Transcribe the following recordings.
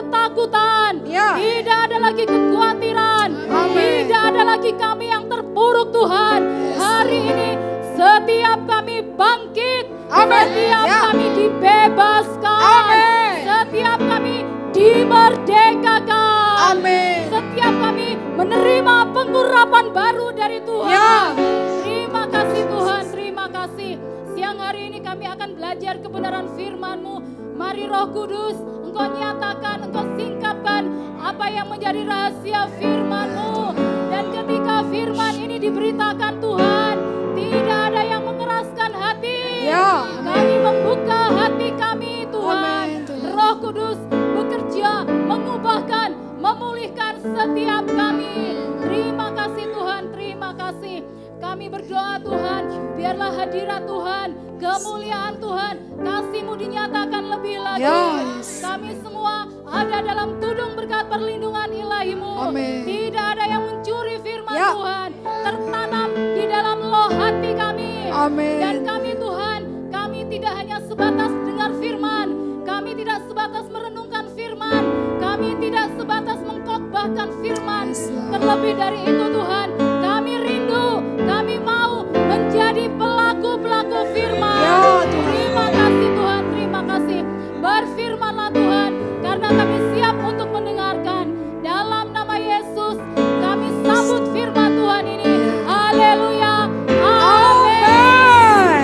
ketakutan, Ya. tidak ada lagi kekhawatiran, Amin. tidak ada lagi kami yang terpuruk Tuhan. Hari ini setiap kami bangkit, Amin. setiap Ya. kami dibebaskan, Amin. setiap kami dimerdekakan, Amin. setiap kami menerima pengurapan baru dari Tuhan. Ya. Terima kasih Tuhan, terima kasih. Siang hari ini kami akan belajar kebenaran firman-Mu. Mari Roh Kudus, Engkau nyatakan, Engkau singkapkan apa yang menjadi rahasia firman-Mu. Dan ketika firman ini diberitakan Tuhan, tidak ada yang mengeraskan hati. Ya. Kami membuka hati kami Tuhan. Amin, Tuhan. Roh Kudus bekerja, mengubahkan, memulihkan setiap kami. Terima kasih Tuhan, terima kasih. Kami berdoa Tuhan, biarlah hadirat Tuhan, kemuliaan Tuhan, kasih-Mu dinyatakan lebih lagi. Yes. Kami semua ada dalam tudung berkat perlindungan ilahi-Mu. Amin. Tidak ada yang mencuri firman Ya. Tuhan, tertanam di dalam loh hati kami. Amin. Dan kami Tuhan, kami tidak hanya sebatas dengar firman, kami tidak sebatas merenungkan firman, kami tidak sebatas mengkhotbahkan firman. Terlebih dari itu Tuhan, kami rindu, kami mau menjadi pelaku-pelaku firman. Ya, Tuhan. Terima kasih Tuhan, terima kasih. Berfirmanlah Tuhan, karena kami siap untuk mendengarkan. Dalam nama Yesus, kami sambut firman Tuhan ini. Haleluya. Amin. Amin.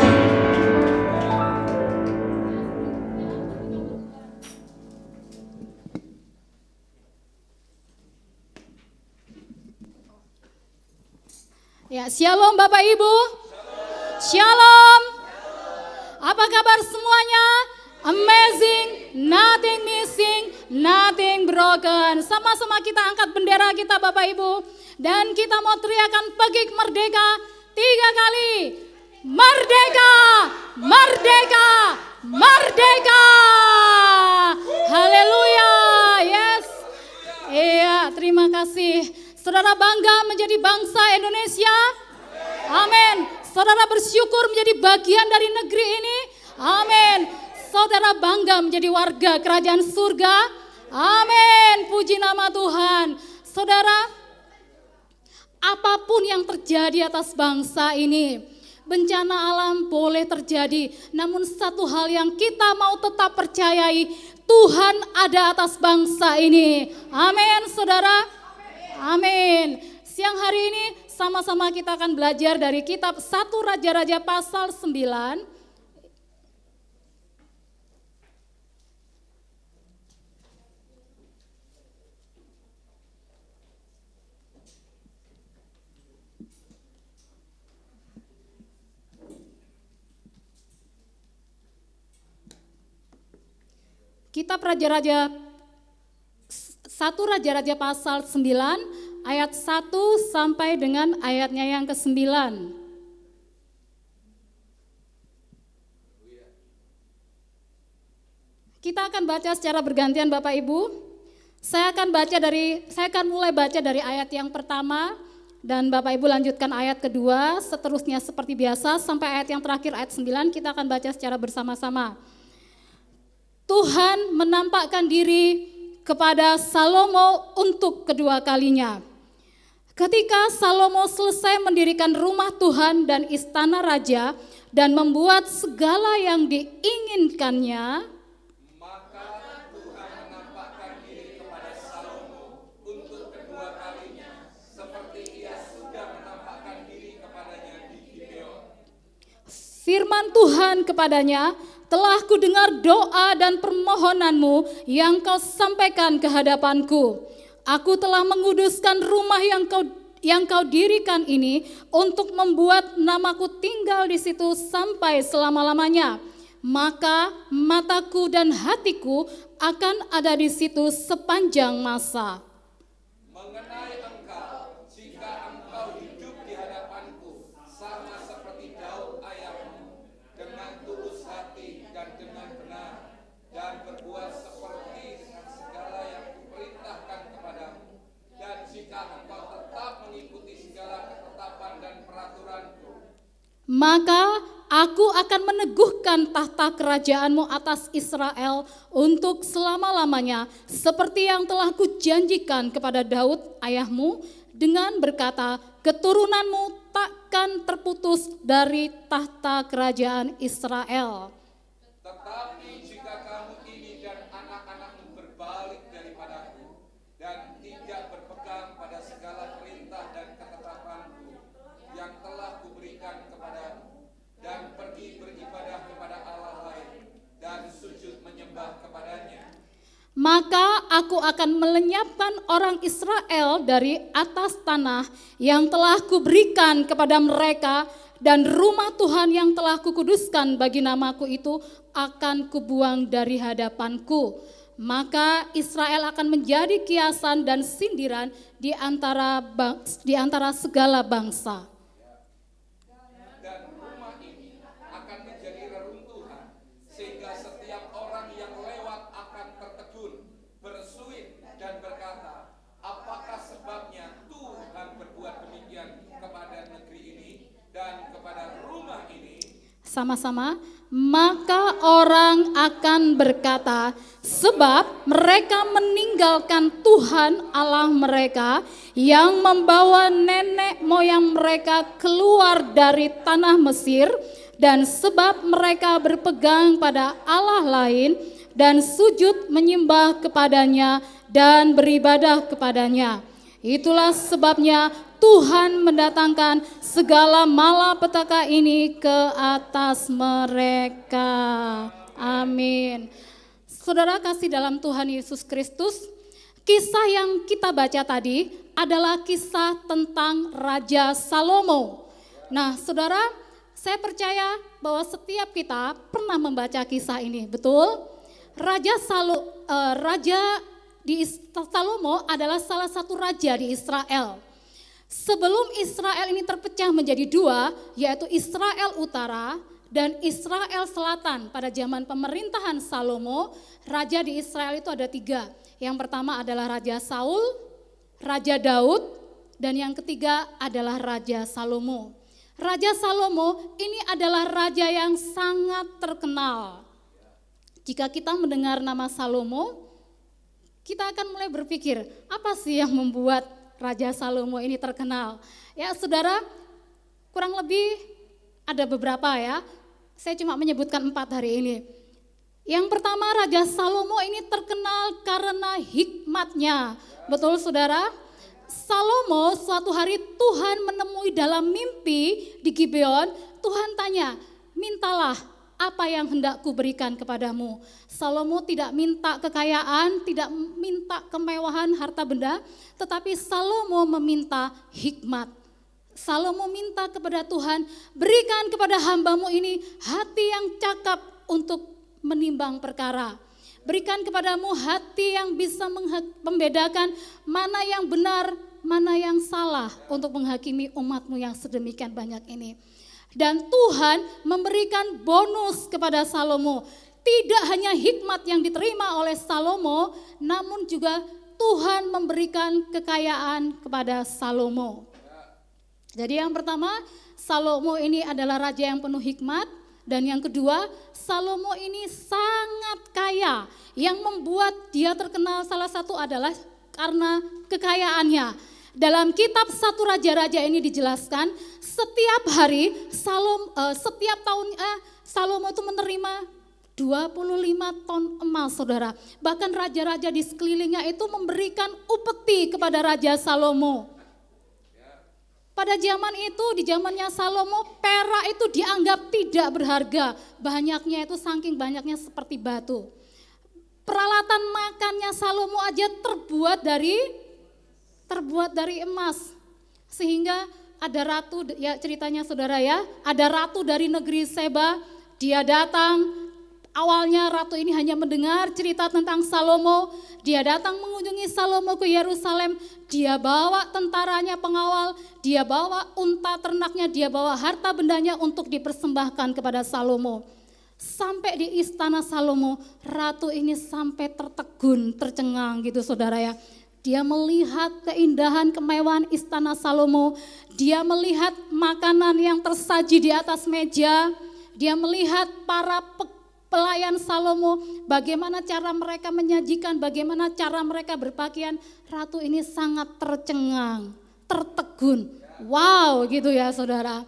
Ya, shalom Bapak Ibu. Shalom. Apa kabar semuanya? Amazing, nothing missing, nothing broken. Sama-sama kita angkat bendera kita Bapak Ibu. Dan kita mau teriakan pagi merdeka 3 kali. Merdeka, merdeka, merdeka. Haleluya. Yes. Iya, terima kasih. Saudara bangga menjadi bangsa Indonesia? Amin. Saudara bersyukur menjadi bagian dari negeri ini? Amin. Saudara bangga menjadi warga kerajaan surga? Amin. Puji nama Tuhan. Saudara, apapun yang terjadi atas bangsa ini, bencana alam boleh terjadi, namun satu hal yang kita mau tetap percayai, Tuhan ada atas bangsa ini. Amin, saudara. Amin. Siang hari ini sama-sama kita akan belajar dari kitab 1 Raja-Raja pasal 9. Kitab Raja-Raja 1 Raja-Raja pasal 9 ayat 1 sampai dengan ayatnya yang ke-9. Kita akan baca secara bergantian Bapak Ibu. Saya akan mulai baca dari ayat yang pertama dan Bapak Ibu lanjutkan ayat kedua, seterusnya seperti biasa sampai ayat yang terakhir ayat 9 kita akan baca secara bersama-sama. Tuhan menampakkan diri kepada Salomo untuk kedua kalinya. Ketika Salomo selesai mendirikan rumah Tuhan dan istana raja dan membuat segala yang diinginkannya, maka Tuhan menampakkan diri kepada Salomo untuk kedua kalinya, seperti Ia sudah menampakkan diri kepadanya di Gibeon. firman Tuhan kepadanya, telah kudengar doa dan permohonanmu yang kau sampaikan ke hadapanku. Aku telah menguduskan rumah yang kau dirikan ini untuk membuat namaku tinggal di situ sampai selama-lamanya. Maka mataku dan hatiku akan ada di situ sepanjang masa. Mengenai engkau, jika engkau hidup di hadapanku, sama seperti Daud ayahmu, dengan tulus hati dan dengan benar, dan berbuat seperti dengan segala yang kuperintahkan kepadamu. Dan jika engkau tetap mengikuti segala ketetapan dan peraturanku, Maka Aku akan meneguhkan tahta kerajaanmu atas Israel untuk selama-lamanya, seperti yang telah kujanjikan kepada Daud ayahmu, dengan berkata, keturunanmu takkan terputus dari tahta kerajaan Israel. Tetapi jika kamu ini dan anak-anakmu berbalik daripadaku dan tidak berpegang pada segala perintah dan ketetapanku yang telah kuberikan kepadamu, dan pergi beribadah kepada Allah lain dan sujud menyembah kepadanya, maka aku akan melenyapkan orang Israel dari atas tanah yang telah kuberikan kepada mereka, dan rumah Tuhan yang telah kukuduskan bagi namaku itu akan kubuang dari hadapanku. Maka Israel akan menjadi kiasan dan sindiran di antara segala bangsa. dan rumah ini akan menjadi reruntuhan, sehingga setiap orang yang lewat akan tertegun, bersuit dan berkata, apakah sebabnya Tuhan berbuat demikian kepada negeri ini dan kepada rumah ini? Sama-sama, maka orang akan berkata, sebab mereka meninggalkan Tuhan Allah mereka yang membawa nenek moyang mereka keluar dari tanah Mesir, dan sebab mereka berpegang pada Allah lain dan sujud menyembah kepadanya dan beribadah kepadanya. Itulah sebabnya Tuhan mendatangkan segala malapetaka ini ke atas mereka. Amin. Saudara kasih dalam Tuhan Yesus Kristus, kisah yang kita baca tadi adalah kisah tentang Raja Salomo. Nah, saudara, saya percaya bahwa setiap kita pernah membaca kisah ini, betul? Raja Salomo adalah salah satu raja di Israel. Sebelum Israel ini terpecah menjadi dua, yaitu Israel Utara dan Israel Selatan. Pada zaman pemerintahan Salomo, raja di Israel itu ada tiga. Yang pertama adalah Raja Saul, Raja Daud, dan yang ketiga adalah Raja Salomo. Raja Salomo ini adalah raja yang sangat terkenal. Jika kita mendengar nama Salomo, kita akan mulai berpikir, apa sih yang membuat Raja Salomo ini terkenal? Ya saudara, kurang lebih ada beberapa ya. Saya cuma menyebutkan 4 hari ini. Yang pertama, Raja Salomo ini terkenal karena hikmatnya. Betul saudara? Salomo suatu hari Tuhan menemui dalam mimpi di Gibeon. Tuhan tanya, mintalah apa yang hendak kuberikan kepadamu. Salomo tidak minta kekayaan, tidak minta kemewahan harta benda, tetapi Salomo meminta hikmat. Salomo minta kepada Tuhan, berikan kepada hambamu ini hati yang cakap untuk menimbang perkara. Berikan kepadamu hati yang bisa membedakan mana yang benar, mana yang salah untuk menghakimi umatmu yang sedemikian banyak ini. Dan Tuhan memberikan bonus kepada Salomo. Tidak hanya hikmat yang diterima oleh Salomo, namun juga Tuhan memberikan kekayaan kepada Salomo. Jadi yang pertama, Salomo ini adalah raja yang penuh hikmat. Dan yang kedua, Salomo ini sangat kaya. Yang membuat dia terkenal salah satu adalah karena kekayaannya. Dalam kitab 1 Raja-Raja ini dijelaskan, setiap hari setiap tahunnya Salomo itu menerima 25 ton emas, saudara. Bahkan raja-raja di sekelilingnya itu memberikan upeti kepada Raja Salomo. Pada zaman itu, di zamannya Salomo, perak itu dianggap tidak berharga. Banyaknya itu saking banyaknya seperti batu. Peralatan makannya Salomo aja terbuat dari emas. Sehingga ada ratu, ya ceritanya saudara ya, ada ratu dari negeri Seba, dia datang. Awalnya ratu ini hanya mendengar cerita tentang Salomo, dia datang mengunjungi Salomo ke Yerusalem, dia bawa tentaranya pengawal, dia bawa unta ternaknya, dia bawa harta bendanya untuk dipersembahkan kepada Salomo. Sampai di istana Salomo, ratu ini sampai tertegun, tercengang gitu saudara ya. Dia melihat keindahan kemewahan istana Salomo, dia melihat makanan yang tersaji di atas meja, Dia melihat para pelayan Salomo, bagaimana cara mereka menyajikan, bagaimana cara mereka berpakaian. Ratu ini sangat tercengang, tertegun. Wow, gitu ya saudara.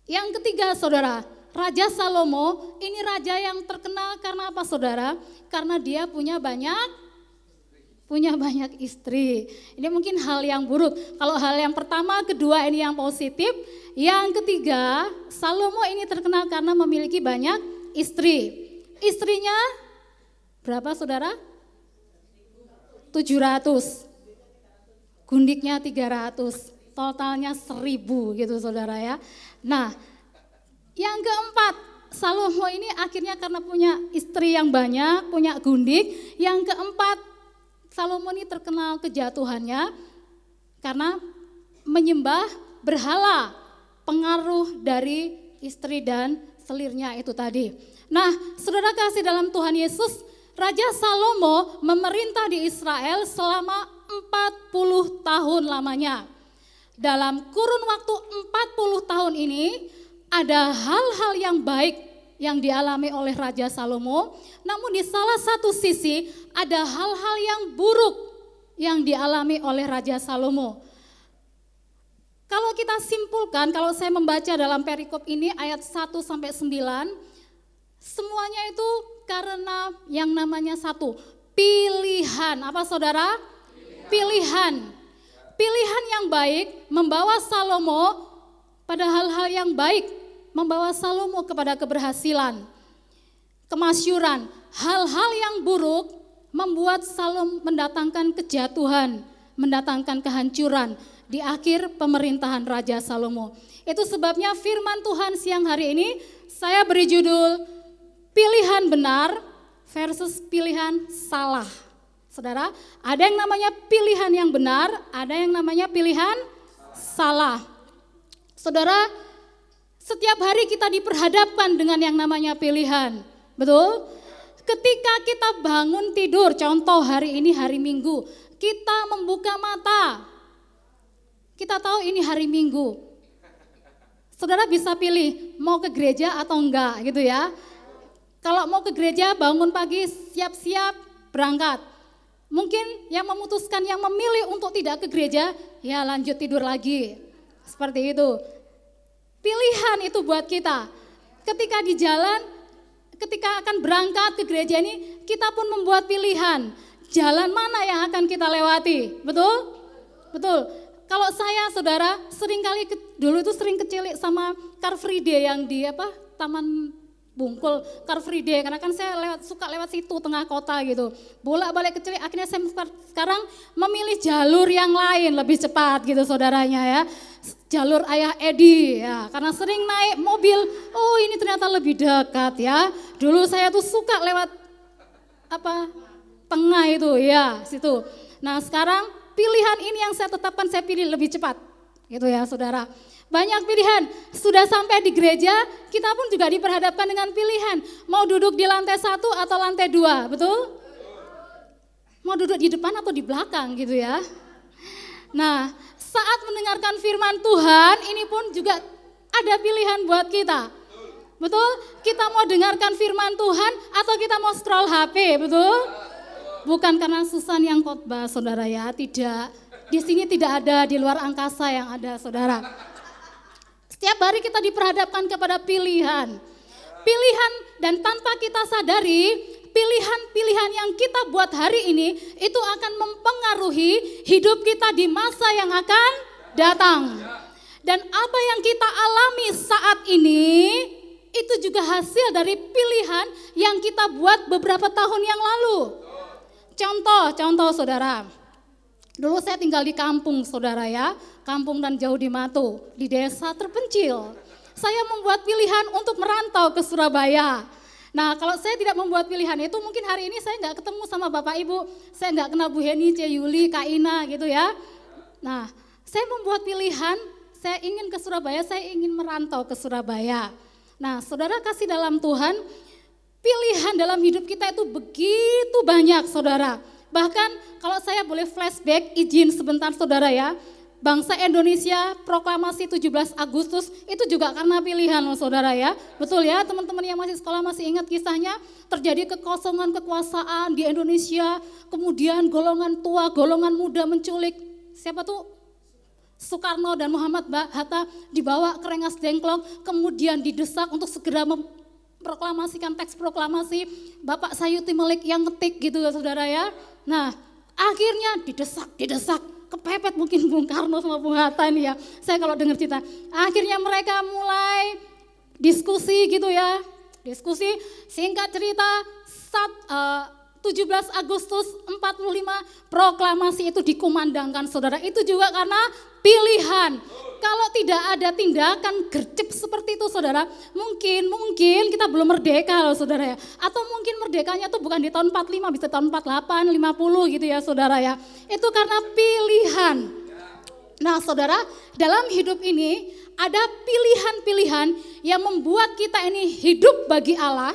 Yang ketiga saudara, Raja Salomo ini raja yang terkenal karena apa saudara? Karena dia punya banyak istri. Ini mungkin hal yang buruk. Kalau hal yang pertama, kedua ini yang positif. Yang ketiga, Salomo ini terkenal karena memiliki banyak istri. Istrinya berapa saudara? 700. Gundiknya 300. Totalnya 1000 gitu saudara ya. Nah, yang keempat, Salomo ini akhirnya karena punya istri yang banyak, punya gundik. Yang keempat, Salomo ini terkenal kejatuhannya karena menyembah berhala, pengaruh dari istri dan selirnya itu tadi. Nah, saudara kasih dalam Tuhan Yesus, Raja Salomo memerintah di Israel selama 40 tahun lamanya. Dalam kurun waktu 40 tahun ini, ada hal-hal yang baik yang dialami oleh Raja Salomo, namun di salah satu sisi ada hal-hal yang buruk yang dialami oleh Raja Salomo. Kalau kita simpulkan, kalau saya membaca dalam perikop ini ayat 1-9, semuanya itu karena yang namanya satu, pilihan. Apa saudara? Pilihan. Pilihan yang baik membawa Salomo pada hal-hal yang baik, membawa Salomo kepada keberhasilan, kemasyuran. Hal-hal yang buruk membuat Salomo mendatangkan kejatuhan, mendatangkan kehancuran di akhir pemerintahan Raja Salomo. Itu sebabnya firman Tuhan siang hari ini saya beri judul pilihan benar versus pilihan salah. Saudara, ada yang namanya pilihan yang benar, ada yang namanya pilihan salah. Saudara, setiap hari kita diperhadapkan dengan yang namanya pilihan, betul? Ketika kita bangun tidur, contoh hari ini hari Minggu, kita membuka mata, kita tahu ini hari Minggu. Saudara bisa pilih mau ke gereja atau enggak gitu ya. Kalau mau ke gereja bangun pagi siap-siap berangkat. Mungkin yang memutuskan, yang memilih untuk tidak ke gereja, ya lanjut tidur lagi. Seperti itu. Pilihan itu buat kita. Ketika di jalan, ketika akan berangkat ke gereja ini, kita pun membuat pilihan. Jalan mana yang akan kita lewati, betul? Betul. Kalau saya, saudara, dulu itu sering kecilik sama Car Free Day yang di Taman Bungkul, Car Free Day, karena kan saya suka lewat situ tengah kota gitu. Bolak-balik kecil, akhirnya saya sekarang memilih jalur yang lain lebih cepat gitu saudaranya ya. Jalur Ayah Edi ya, karena sering naik mobil, oh ini ternyata lebih dekat ya. Dulu saya tuh suka lewat tengah itu ya, situ. Nah sekarang pilihan ini yang saya tetapkan, saya pilih lebih cepat gitu ya saudara. Banyak pilihan, sudah sampai di gereja, kita pun juga diperhadapkan dengan pilihan. Mau duduk di lantai 1 atau lantai 2, betul? Mau duduk di depan atau di belakang gitu ya. Nah, saat mendengarkan firman Tuhan, ini pun juga ada pilihan buat kita. Betul? Kita mau dengarkan firman Tuhan atau kita mau scroll HP, betul? Bukan karena Susan yang khotbah, saudara ya, tidak. Di sini tidak ada, di luar angkasa yang ada, saudara. Setiap hari kita diperhadapkan kepada pilihan. Pilihan dan tanpa kita sadari, pilihan-pilihan yang kita buat hari ini itu akan mempengaruhi hidup kita di masa yang akan datang. Dan apa yang kita alami saat ini itu juga hasil dari pilihan yang kita buat beberapa tahun yang lalu. Contoh saudara. Dulu saya tinggal di kampung saudara ya, kampung dan jauh di Matu, di desa terpencil. Saya membuat pilihan untuk merantau ke Surabaya. Nah kalau saya tidak membuat pilihan itu mungkin hari ini saya nggak ketemu sama Bapak Ibu, saya nggak kenal Bu Heni, C. Yuli, Kak Ina gitu ya. Nah saya membuat pilihan, saya ingin ke Surabaya, saya ingin merantau ke Surabaya. Nah saudara kasih dalam Tuhan, pilihan dalam hidup kita itu begitu banyak saudara. Bahkan kalau saya boleh flashback, izin sebentar saudara ya. bangsa Indonesia proklamasi 17 Agustus itu juga karena pilihan loh saudara ya. Betul ya teman-teman yang masih sekolah masih ingat kisahnya, terjadi kekosongan kekuasaan di Indonesia, kemudian golongan tua, golongan muda menculik, siapa tuh? Soekarno dan Muhammad Hatta dibawa ke Rengas Dengklok, kemudian didesak untuk segera memproklamasikan teks proklamasi. Bapak Sayuti Melik yang ngetik gitu ya saudara ya. Nah akhirnya didesak, kepepet mungkin Bung Karno sama Bung Hatta ini ya. Saya kalau dengar cerita, akhirnya mereka mulai diskusi gitu ya. Diskusi, singkat cerita 17 Agustus 45 proklamasi itu dikumandangkan saudara. Itu juga karena pilihan. Kalau tidak ada tindakan gercep seperti itu saudara, mungkin kita belum merdeka loh saudara ya. Atau mungkin merdekanya tuh bukan di tahun 45, bisa tahun 48, 50 gitu ya saudara ya. Itu karena pilihan. Nah saudara, dalam hidup ini ada pilihan-pilihan yang membuat kita ini hidup bagi Allah.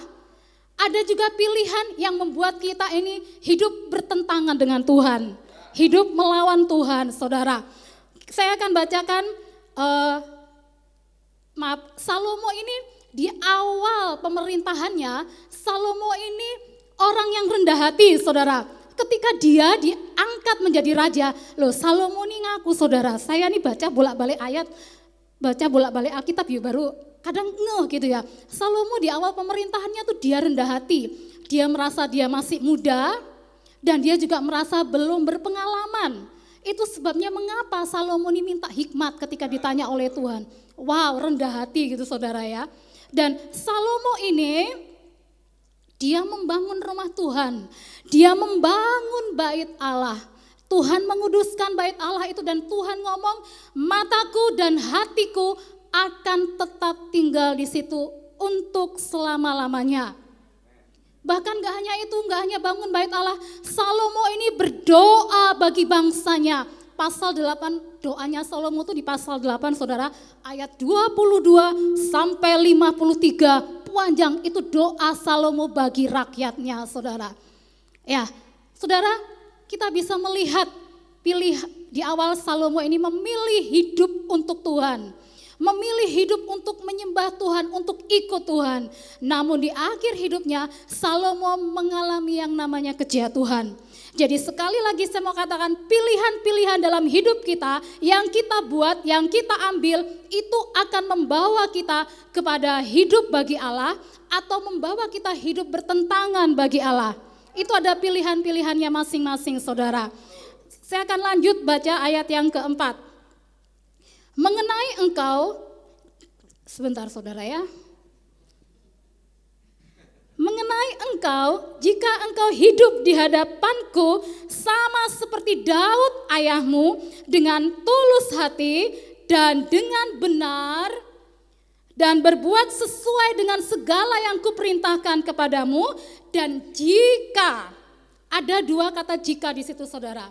Ada juga pilihan yang membuat kita ini hidup bertentangan dengan Tuhan. Hidup melawan Tuhan, saudara. Saya akan bacakan, Salomo ini di awal pemerintahannya, Salomo ini orang yang rendah hati, saudara. Ketika dia diangkat menjadi raja, loh Salomo ini ngaku saudara, saya nih baca bolak-balik ayat, baca bolak-balik Alkitab ya baru kadang gitu ya. Salomo di awal pemerintahannya tuh dia rendah hati. Dia merasa dia masih muda dan dia juga merasa belum berpengalaman. Itu sebabnya mengapa Salomo ini minta hikmat ketika ditanya oleh Tuhan. Wow, rendah hati gitu saudara ya. Dan Salomo ini dia membangun rumah Tuhan. Dia membangun bait Allah. Tuhan menguduskan bait Allah itu dan Tuhan ngomong, mataku dan hatiku akan tetap tinggal di situ untuk selama-lamanya. Bahkan gak hanya itu, gak hanya bangun bait Allah, Salomo ini berdoa bagi bangsanya. Pasal 8, doanya Salomo itu di pasal 8 saudara, ayat 22 sampai 53, panjang itu doa Salomo bagi rakyatnya saudara. Ya, saudara, kita bisa melihat di awal Salomo ini memilih hidup untuk Tuhan. Memilih hidup untuk menyembah Tuhan, untuk ikut Tuhan. Namun di akhir hidupnya Salomo mengalami yang namanya kejatuhan. Jadi sekali lagi saya mau katakan pilihan-pilihan dalam hidup kita yang kita buat, yang kita ambil itu akan membawa kita kepada hidup bagi Allah atau membawa kita hidup bertentangan bagi Allah. Itu ada pilihan-pilihannya masing-masing saudara. Saya akan lanjut baca ayat yang keempat. Mengenai engkau, sebentar saudara ya. Mengenai engkau, jika engkau hidup di hadapanku sama seperti Daud ayahmu dengan tulus hati dan dengan benar dan berbuat sesuai dengan segala yang kuperintahkan kepadamu, dan jika, ada dua kata jika di situ saudara.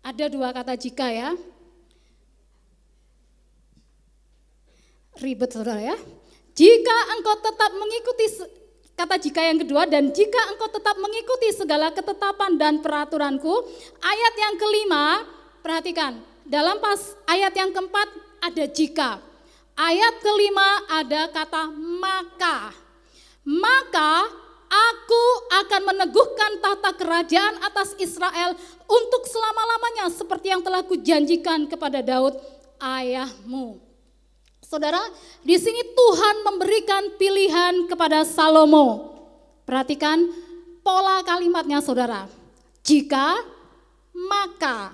Ada dua kata jika ya. Ribet saudara ya. Jika engkau tetap mengikuti, kata jika yang kedua, dan jika engkau tetap mengikuti segala ketetapan dan peraturanku. Ayat yang kelima, perhatikan, dalam ayat yang keempat ada jika. Ayat kelima ada kata maka. Maka aku akan meneguhkan tahta kerajaan atas Israel untuk selama-lamanya seperti yang telah kujanjikan kepada Daud ayahmu. Saudara, di sini Tuhan memberikan pilihan kepada Salomo. Perhatikan pola kalimatnya saudara. Jika, maka.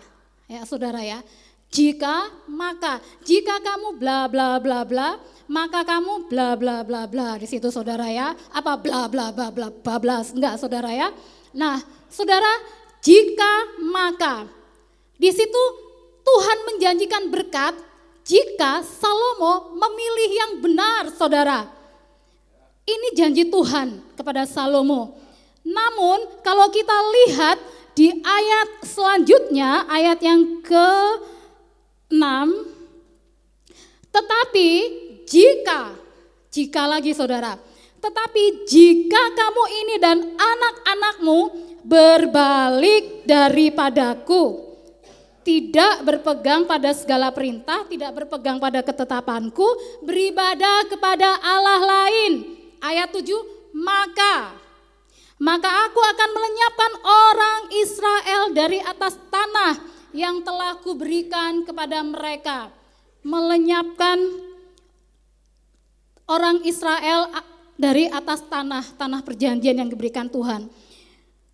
Ya saudara ya. Jika, maka. Jika kamu bla bla bla bla, maka kamu bla bla bla bla. Di situ saudara ya. Apa bla bla bla bla bla. Enggak saudara ya. Nah, saudara, jika, maka. Di situ Tuhan menjanjikan berkat jika Salomo memilih yang benar saudara. Ini janji Tuhan kepada Salomo. Namun kalau kita lihat di ayat selanjutnya, ayat yang ke-6. Tetapi jika lagi saudara. Tetapi jika kamu ini dan anak-anakmu berbalik daripadaku. tidak berpegang pada segala perintah, tidak berpegang pada ketetapanku, beribadah kepada Allah lain. Ayat 7, maka aku akan melenyapkan orang Israel dari atas tanah yang telah kuberikan kepada mereka. Melenyapkan orang Israel dari atas tanah perjanjian yang diberikan Tuhan,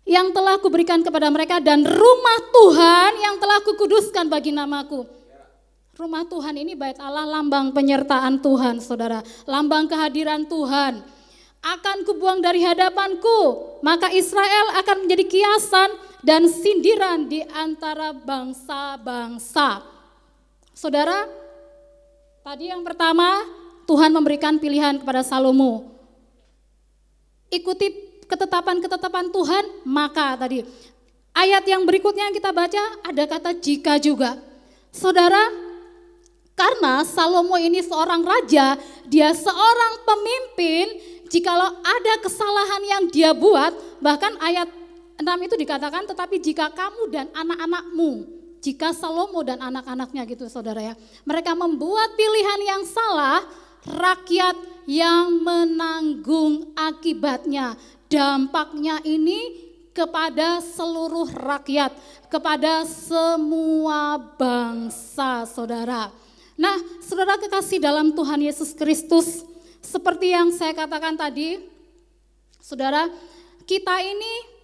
yang telah kuberikan kepada mereka, dan rumah Tuhan yang telah kukuduskan bagi namaku. Rumah Tuhan ini bait Allah, lambang penyertaan Tuhan, saudara, lambang kehadiran Tuhan. Akan kubuang dari hadapanku, maka Israel akan menjadi kiasan dan sindiran di antara bangsa-bangsa. Saudara, tadi yang pertama, Tuhan memberikan pilihan kepada Salomo. Ikuti ketetapan-ketetapan Tuhan, maka tadi. Ayat yang berikutnya yang kita baca ada kata jika juga. Saudara, karena Salomo ini seorang raja, dia seorang pemimpin, jikalau ada kesalahan yang dia buat, bahkan ayat 6 itu dikatakan, tetapi jika kamu dan anak-anakmu, jika Salomo dan anak-anaknya gitu saudara ya, mereka membuat pilihan yang salah, rakyat yang menanggung akibatnya. Dampaknya ini kepada seluruh rakyat, kepada semua bangsa, saudara. Nah, saudara kekasih dalam Tuhan Yesus Kristus, seperti yang saya katakan tadi, saudara, kita ini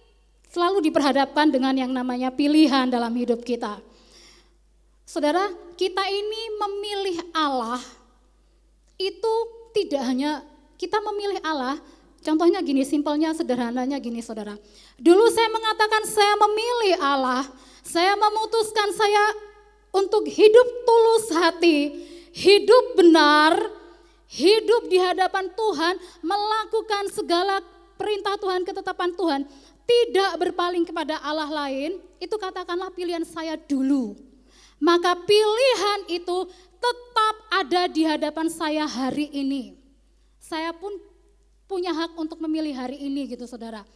selalu diperhadapkan dengan yang namanya pilihan dalam hidup kita. Saudara, kita ini memilih Allah, itu tidak hanya kita memilih Allah. Contohnya gini, simpelnya, sederhananya gini saudara. Dulu saya mengatakan saya memilih Allah, saya memutuskan saya untuk hidup tulus hati, hidup benar, hidup di hadapan Tuhan, melakukan segala perintah Tuhan, ketetapan Tuhan, tidak berpaling kepada Allah lain, itu katakanlah pilihan saya dulu. Maka pilihan itu tetap ada di hadapan saya hari ini. Saya pun punya hak untuk memilih hari ini gitu saudara.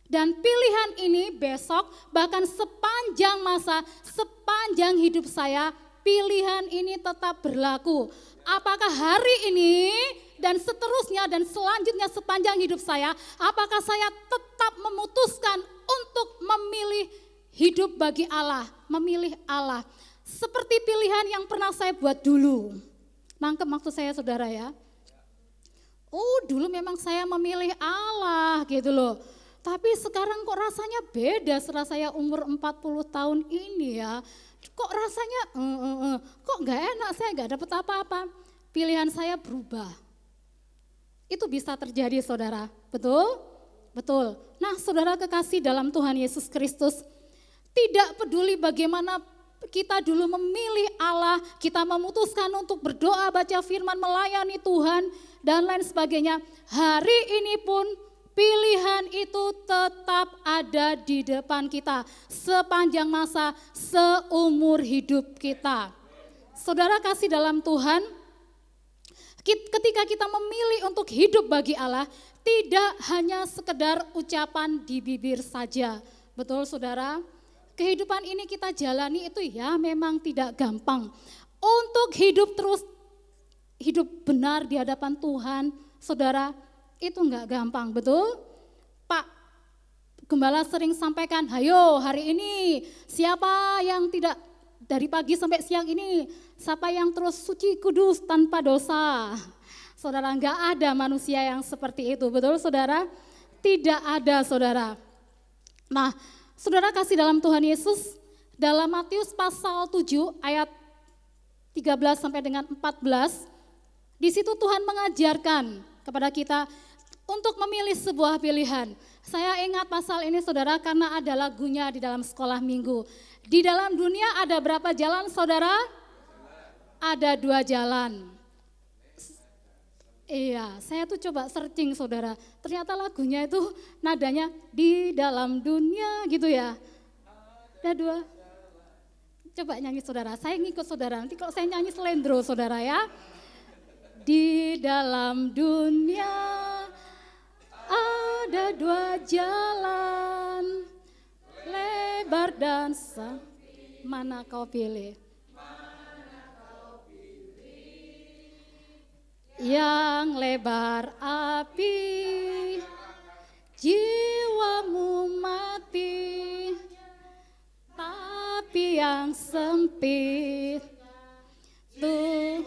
Dan pilihan ini besok, bahkan sepanjang masa, sepanjang hidup saya, pilihan ini tetap berlaku. Apakah hari ini dan seterusnya dan selanjutnya sepanjang hidup saya, apakah saya tetap memutuskan untuk memilih hidup bagi Allah, memilih Allah. Seperti pilihan yang pernah saya buat dulu. Nangkep maksud saya saudara ya. Oh dulu memang saya memilih Allah gitu loh. Tapi sekarang kok rasanya beda setelah saya umur 40 tahun ini ya. Kok rasanya kok gak enak, saya gak dapet apa-apa. Pilihan saya berubah. Itu bisa terjadi saudara, betul? Betul. Nah saudara kekasih dalam Tuhan Yesus Kristus, tidak peduli bagaimana kita dulu memilih Allah, kita memutuskan untuk berdoa, baca firman, melayani Tuhan, dan lain sebagainya. Hari ini pun pilihan itu tetap ada di depan kita sepanjang masa, seumur hidup kita. Saudara kasih dalam Tuhan, ketika kita memilih untuk hidup bagi Allah, tidak hanya sekedar ucapan di bibir saja. Betul saudara? Kehidupan ini kita jalani itu ya memang tidak gampang. Untuk hidup terus, hidup benar di hadapan Tuhan, saudara, itu enggak gampang, betul? Pak Gembala sering sampaikan, hayo hari ini siapa yang tidak dari pagi sampai siang ini, siapa yang terus suci kudus tanpa dosa. Saudara, enggak ada manusia yang seperti itu, betul saudara? Tidak ada saudara. Nah, saudara kasih dalam Tuhan Yesus, dalam Matius pasal 7 ayat 13 sampai dengan 14, di situ Tuhan mengajarkan kepada kita untuk memilih sebuah pilihan. Saya ingat pasal ini saudara karena ada lagunya di dalam sekolah minggu. Di dalam dunia ada berapa jalan saudara? Ada 2 jalan. Iya, saya tuh coba searching saudara, ternyata lagunya itu nadanya di dalam dunia gitu ya. Ada 2. Coba nyanyi saudara, saya ngikut saudara, nanti kalau saya nyanyi selendro saudara ya. Di dalam dunia ada 2 jalan, lebar dan sempit. Mana kau pilih? Yang lebar api, jiwamu mati, tapi yang sempit tuh.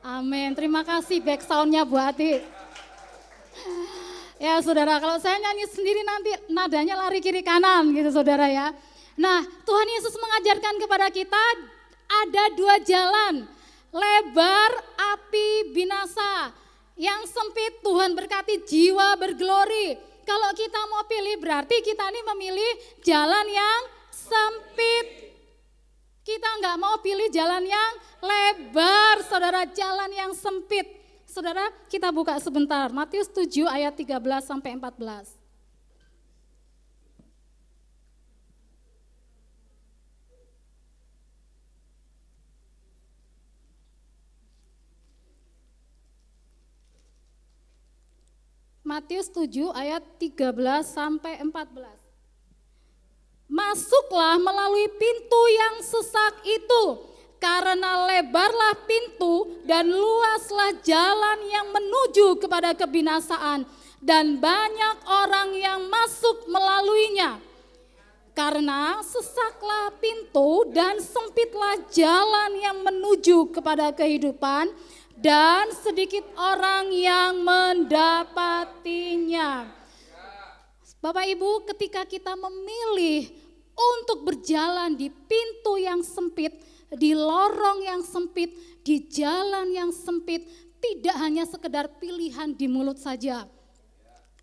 Amin. Terima kasih back sound-nya Bu Ati. Ya saudara, kalau saya nyanyi sendiri nanti nadanya lari kiri kanan gitu saudara ya. Nah, Tuhan Yesus mengajarkan kepada kita ada dua jalan. Lebar api binasa, yang sempit Tuhan berkati jiwa berglori. Kalau kita mau pilih berarti kita ini memilih jalan yang sempit. Kita nggak mau pilih jalan yang lebar, saudara, jalan yang sempit. Saudara, kita buka sebentar Matius 7 ayat 13 sampai 14. Matius 7 ayat 13 sampai 14. Masuklah melalui pintu yang sesak itu, karena lebarlah pintu dan luaslah jalan yang menuju kepada kebinasaan, dan banyak orang yang masuk melaluinya. Karena sesaklah pintu dan sempitlah jalan yang menuju kepada kehidupan, dan sedikit orang yang mendapatinya. Bapak Ibu, ketika kita memilih untuk berjalan di pintu yang sempit, di lorong yang sempit, di jalan yang sempit, tidak hanya sekedar pilihan di mulut saja.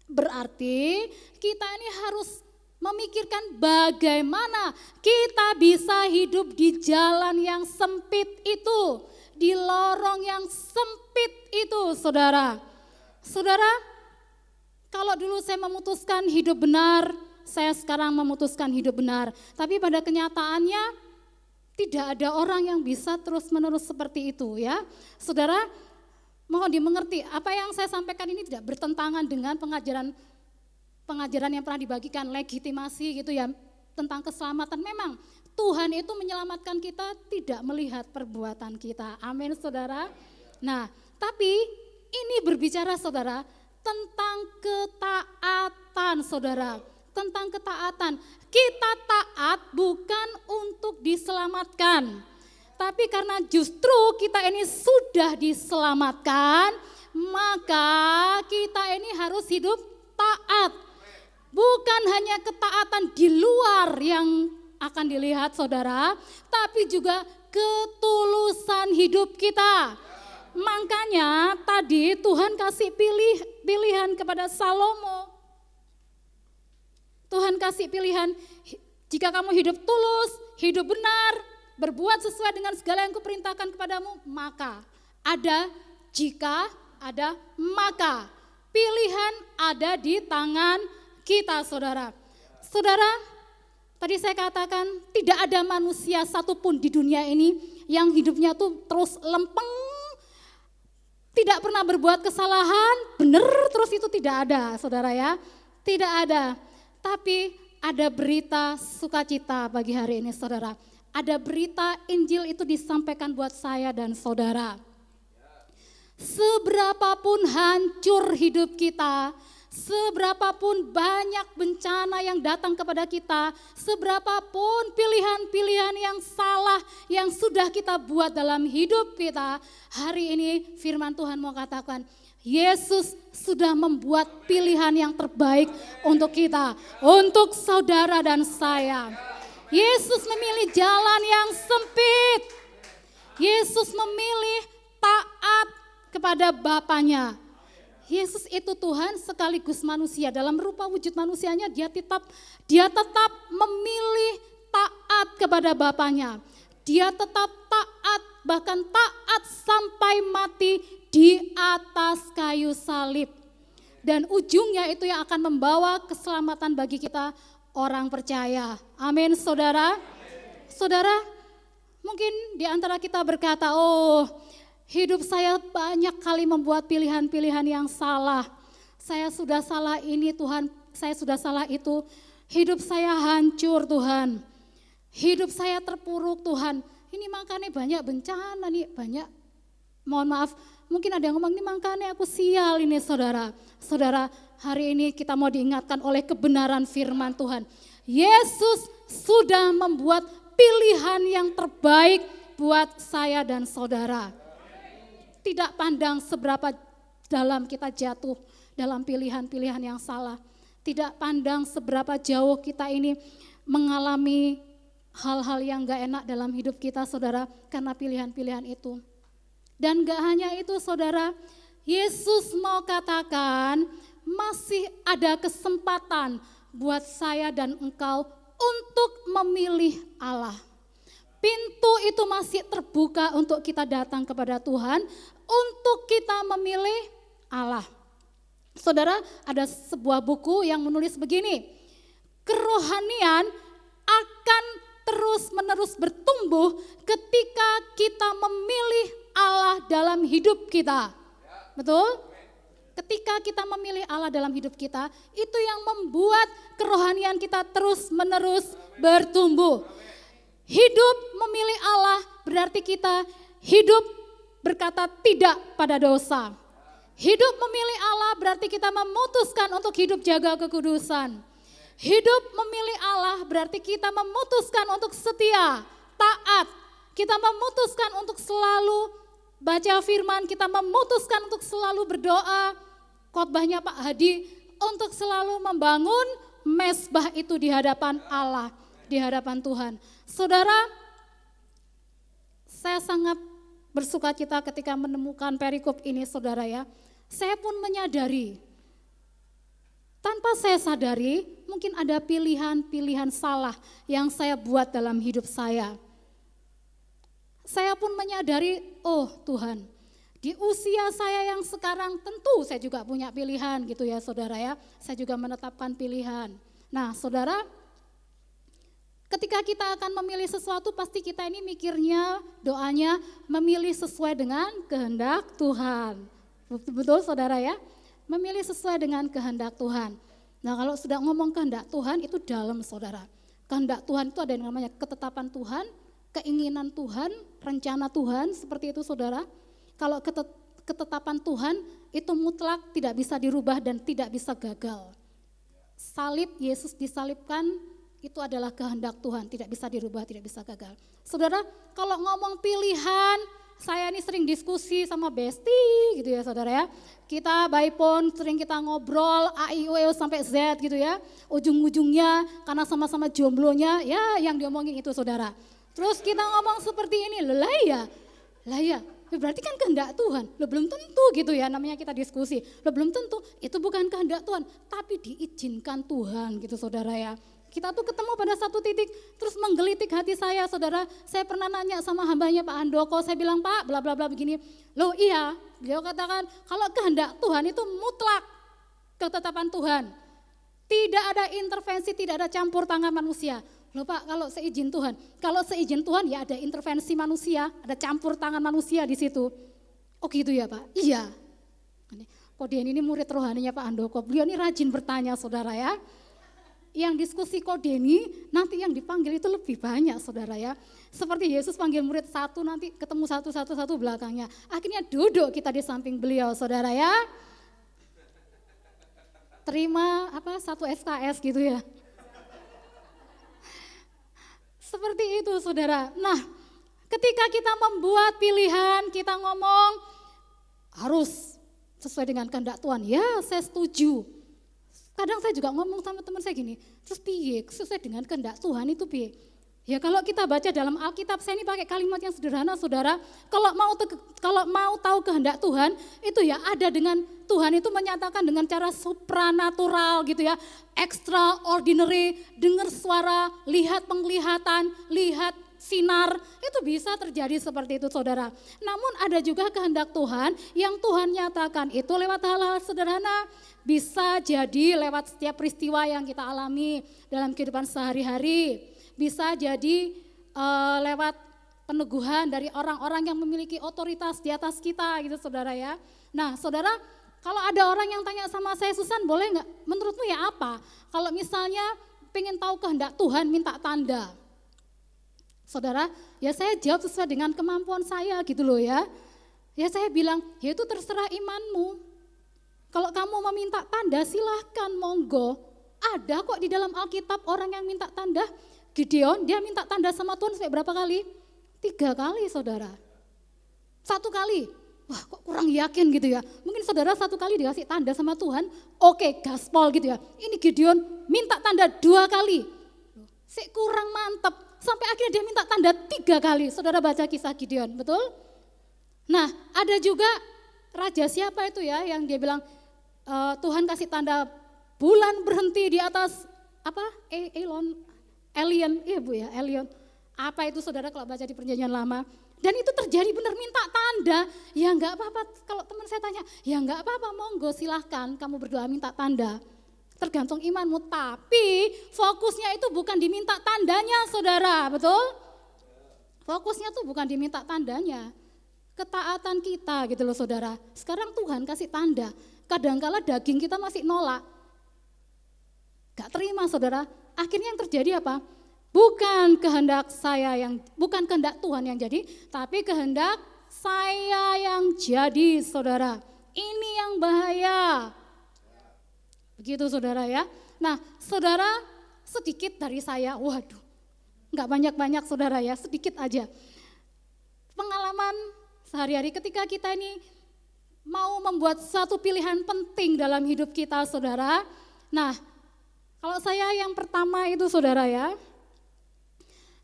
Berarti kita ini harus memikirkan bagaimana kita bisa hidup di jalan yang sempit itu. Di lorong yang sempit itu, saudara. Saudara, kalau dulu saya memutuskan hidup benar, saya sekarang memutuskan hidup benar. Tapi pada kenyataannya tidak ada orang yang bisa terus-menerus seperti itu ya. Saudara, mohon dimengerti, apa yang saya sampaikan ini tidak bertentangan dengan pengajaran yang pernah dibagikan, legitimasi gitu ya, tentang keselamatan. Memang Tuhan itu menyelamatkan kita tidak melihat perbuatan kita. Amin saudara. Nah, tapi ini berbicara saudara tentang ketaatan saudara. Tentang ketaatan. Kita taat bukan untuk diselamatkan. Tapi karena justru kita ini sudah diselamatkan, maka kita ini harus hidup taat. Bukan hanya ketaatan di luar yang akan dilihat saudara, tapi juga ketulusan hidup kita. Makanya tadi Tuhan kasih pilihan kepada Salomo. Tuhan kasih pilihan, jika kamu hidup tulus, hidup benar, berbuat sesuai dengan segala yang kuperintahkan kepadamu, maka ada, jika ada, maka pilihan ada di tangan kita saudara. Saudara, tadi saya katakan tidak ada manusia satupun di dunia ini yang hidupnya tuh terus lempeng, tidak pernah berbuat kesalahan, benar terus itu tidak ada saudara ya, tidak ada. Tapi ada berita sukacita bagi hari ini saudara, ada berita Injil itu disampaikan buat saya dan saudara. Seberapapun hancur hidup kita, seberapapun banyak bencana yang datang kepada kita, seberapapun pilihan-pilihan yang salah yang sudah kita buat dalam hidup kita, hari ini firman Tuhan mau katakan, Yesus sudah membuat pilihan yang terbaik untuk kita, untuk saudara dan saya. Yesus memilih jalan yang sempit. Yesus memilih taat kepada Bapanya. Yesus itu Tuhan sekaligus manusia, dalam rupa wujud manusianya dia tetap memilih taat kepada Bapanya. Dia tetap taat, bahkan taat sampai mati di atas kayu salib. Dan ujungnya itu yang akan membawa keselamatan bagi kita orang percaya. Amin saudara. Saudara, mungkin di antara kita berkata, oh hidup saya banyak kali membuat pilihan-pilihan yang salah. Saya sudah salah ini Tuhan, saya sudah salah itu. Hidup saya hancur Tuhan. Hidup saya terpuruk Tuhan. Ini makanya banyak bencana nih, banyak. Mohon maaf, mungkin ada yang ngomong ini makanya aku sial ini saudara. Saudara, hari ini kita mau diingatkan oleh kebenaran firman Tuhan. Yesus sudah membuat pilihan yang terbaik buat saya dan saudara. Tidak pandang seberapa dalam kita jatuh dalam pilihan-pilihan yang salah. Tidak pandang seberapa jauh kita ini mengalami hal-hal yang gak enak dalam hidup kita saudara, karena pilihan-pilihan itu. Dan gak hanya itu saudara, Yesus mau katakan masih ada kesempatan buat saya dan engkau untuk memilih Allah. Pintu itu masih terbuka untuk kita datang kepada Tuhan, untuk kita memilih Allah. Saudara, ada sebuah buku yang menulis begini, kerohanian akan terus-menerus bertumbuh ketika kita memilih Allah dalam hidup kita. Betul? Ketika kita memilih Allah dalam hidup kita, itu yang membuat kerohanian kita terus-menerus bertumbuh. Hidup memilih Allah berarti kita hidup berkata tidak pada dosa. Hidup memilih Allah berarti kita memutuskan untuk hidup jaga kekudusan. Hidup memilih Allah berarti kita memutuskan untuk setia, taat. Kita memutuskan untuk selalu baca firman, kita memutuskan untuk selalu berdoa. Khotbahnya Pak Hadi untuk selalu membangun mezbah itu di hadapan Allah, di hadapan Tuhan. Saudara, saya sangat bersukacita ketika menemukan perikop ini saudara ya. Saya pun menyadari, tanpa saya sadari mungkin ada pilihan-pilihan salah yang saya buat dalam hidup saya. Saya pun menyadari, oh Tuhan, di usia saya yang sekarang tentu saya juga punya pilihan gitu ya saudara ya. Saya juga menetapkan pilihan. Nah saudara, ketika kita akan memilih sesuatu pasti kita ini mikirnya, doanya memilih sesuai dengan kehendak Tuhan. Betul saudara ya? Memilih sesuai dengan kehendak Tuhan. Nah kalau sudah ngomong kehendak Tuhan itu dalam saudara. Kehendak Tuhan itu ada yang namanya ketetapan Tuhan, keinginan Tuhan, rencana Tuhan, seperti itu saudara. Kalau ketetapan Tuhan itu mutlak, tidak bisa dirubah dan tidak bisa gagal. Salib, Yesus disalibkan, itu adalah kehendak Tuhan, tidak bisa dirubah, tidak bisa gagal. Saudara, kalau ngomong pilihan, saya ini sering diskusi sama Besti gitu ya saudara ya. Kita by phone sering kita ngobrol A, I, O, E, sampai Z gitu ya. Ujung-ujungnya karena sama-sama jomblonya ya yang diomongin itu saudara. Terus kita ngomong seperti ini, lah ya, berarti kan kehendak Tuhan. Lo belum tentu gitu ya, namanya kita diskusi. Lo belum tentu, itu bukan kehendak Tuhan, tapi diizinkan Tuhan gitu saudara ya. Kita tuh ketemu pada satu titik, terus menggelitik hati saya saudara. Saya pernah nanya sama hambanya Pak Handoko, saya bilang Pak bla bla bla begini. Loh iya, beliau katakan kalau kehendak Tuhan itu mutlak ketetapan Tuhan. Tidak ada intervensi, tidak ada campur tangan manusia. Loh Pak, kalau seizin Tuhan ya ada intervensi manusia, ada campur tangan manusia di situ. Oh gitu ya Pak? Iya. Kodian ini murid rohaninya Pak Handoko, beliau ini rajin bertanya saudara ya. Yang diskusi Kodeni nanti yang dipanggil itu lebih banyak saudara ya. Seperti Yesus panggil murid satu nanti ketemu satu belakangnya. Akhirnya duduk kita di samping beliau saudara ya. Terima satu SKS gitu ya. Seperti itu saudara. Nah ketika kita membuat pilihan kita ngomong harus sesuai dengan kehendak Tuhan. Ya saya setuju. Kadang saya juga ngomong sama teman saya gini, terus piye sesuai dengan kehendak Tuhan itu piye? Ya kalau kita baca dalam Alkitab, saya ini pakai kalimat yang sederhana saudara, kalau mau tahu kehendak Tuhan, itu ya ada dengan Tuhan itu menyatakan dengan cara supranatural gitu ya, extraordinary, dengar suara, lihat penglihatan, lihat sinar, itu bisa terjadi seperti itu saudara. Namun ada juga kehendak Tuhan yang Tuhan nyatakan itu lewat hal-hal sederhana. Bisa jadi lewat setiap peristiwa yang kita alami dalam kehidupan sehari-hari. Bisa jadi lewat peneguhan dari orang-orang yang memiliki otoritas di atas kita gitu saudara ya. Nah saudara, kalau ada orang yang tanya sama saya, Susan boleh nggak? Menurutmu ya apa? Kalau misalnya pengen tahu kehendak Tuhan, minta tanda. Saudara, ya saya jawab sesuai dengan kemampuan saya gitu loh ya. Ya saya bilang, ya itu terserah imanmu. Kalau kamu meminta tanda silahkan, monggo. Ada kok di dalam Alkitab orang yang minta tanda. Gideon dia minta tanda sama Tuhan sampai berapa kali? 3 kali saudara. 1 kali, wah kok kurang yakin gitu ya. Mungkin saudara 1 kali dikasih tanda sama Tuhan, oke gaspol gitu ya. Ini Gideon minta tanda 2 kali, kurang mantep. Sampai akhirnya dia minta tanda 3 kali. Saudara baca kisah Gideon, betul? Nah ada juga raja siapa itu ya yang dia bilang Tuhan kasih tanda bulan berhenti di atas apa? Elion, iya Bu ya, Elion. Apa itu saudara kalau baca di Perjanjian Lama? Dan itu terjadi benar minta tanda. Ya enggak apa-apa, kalau teman saya tanya, ya enggak apa-apa, monggo silahkan kamu berdoa minta tanda. Tergantung imanmu, tapi fokusnya itu bukan diminta tandanya saudara, betul? Fokusnya tuh bukan diminta tandanya. Ketaatan kita gitu loh saudara. Sekarang Tuhan kasih tanda, kadangkala daging kita masih nolak. Gak terima saudara, akhirnya yang terjadi apa? Bukan kehendak Tuhan yang jadi, tapi kehendak saya yang jadi saudara. Ini yang bahaya. Begitu saudara ya. Nah saudara, sedikit dari saya, waduh gak banyak-banyak saudara ya, sedikit aja. Pengalaman sehari-hari ketika kita ini mau membuat satu pilihan penting dalam hidup kita saudara. Nah kalau saya yang pertama itu saudara ya,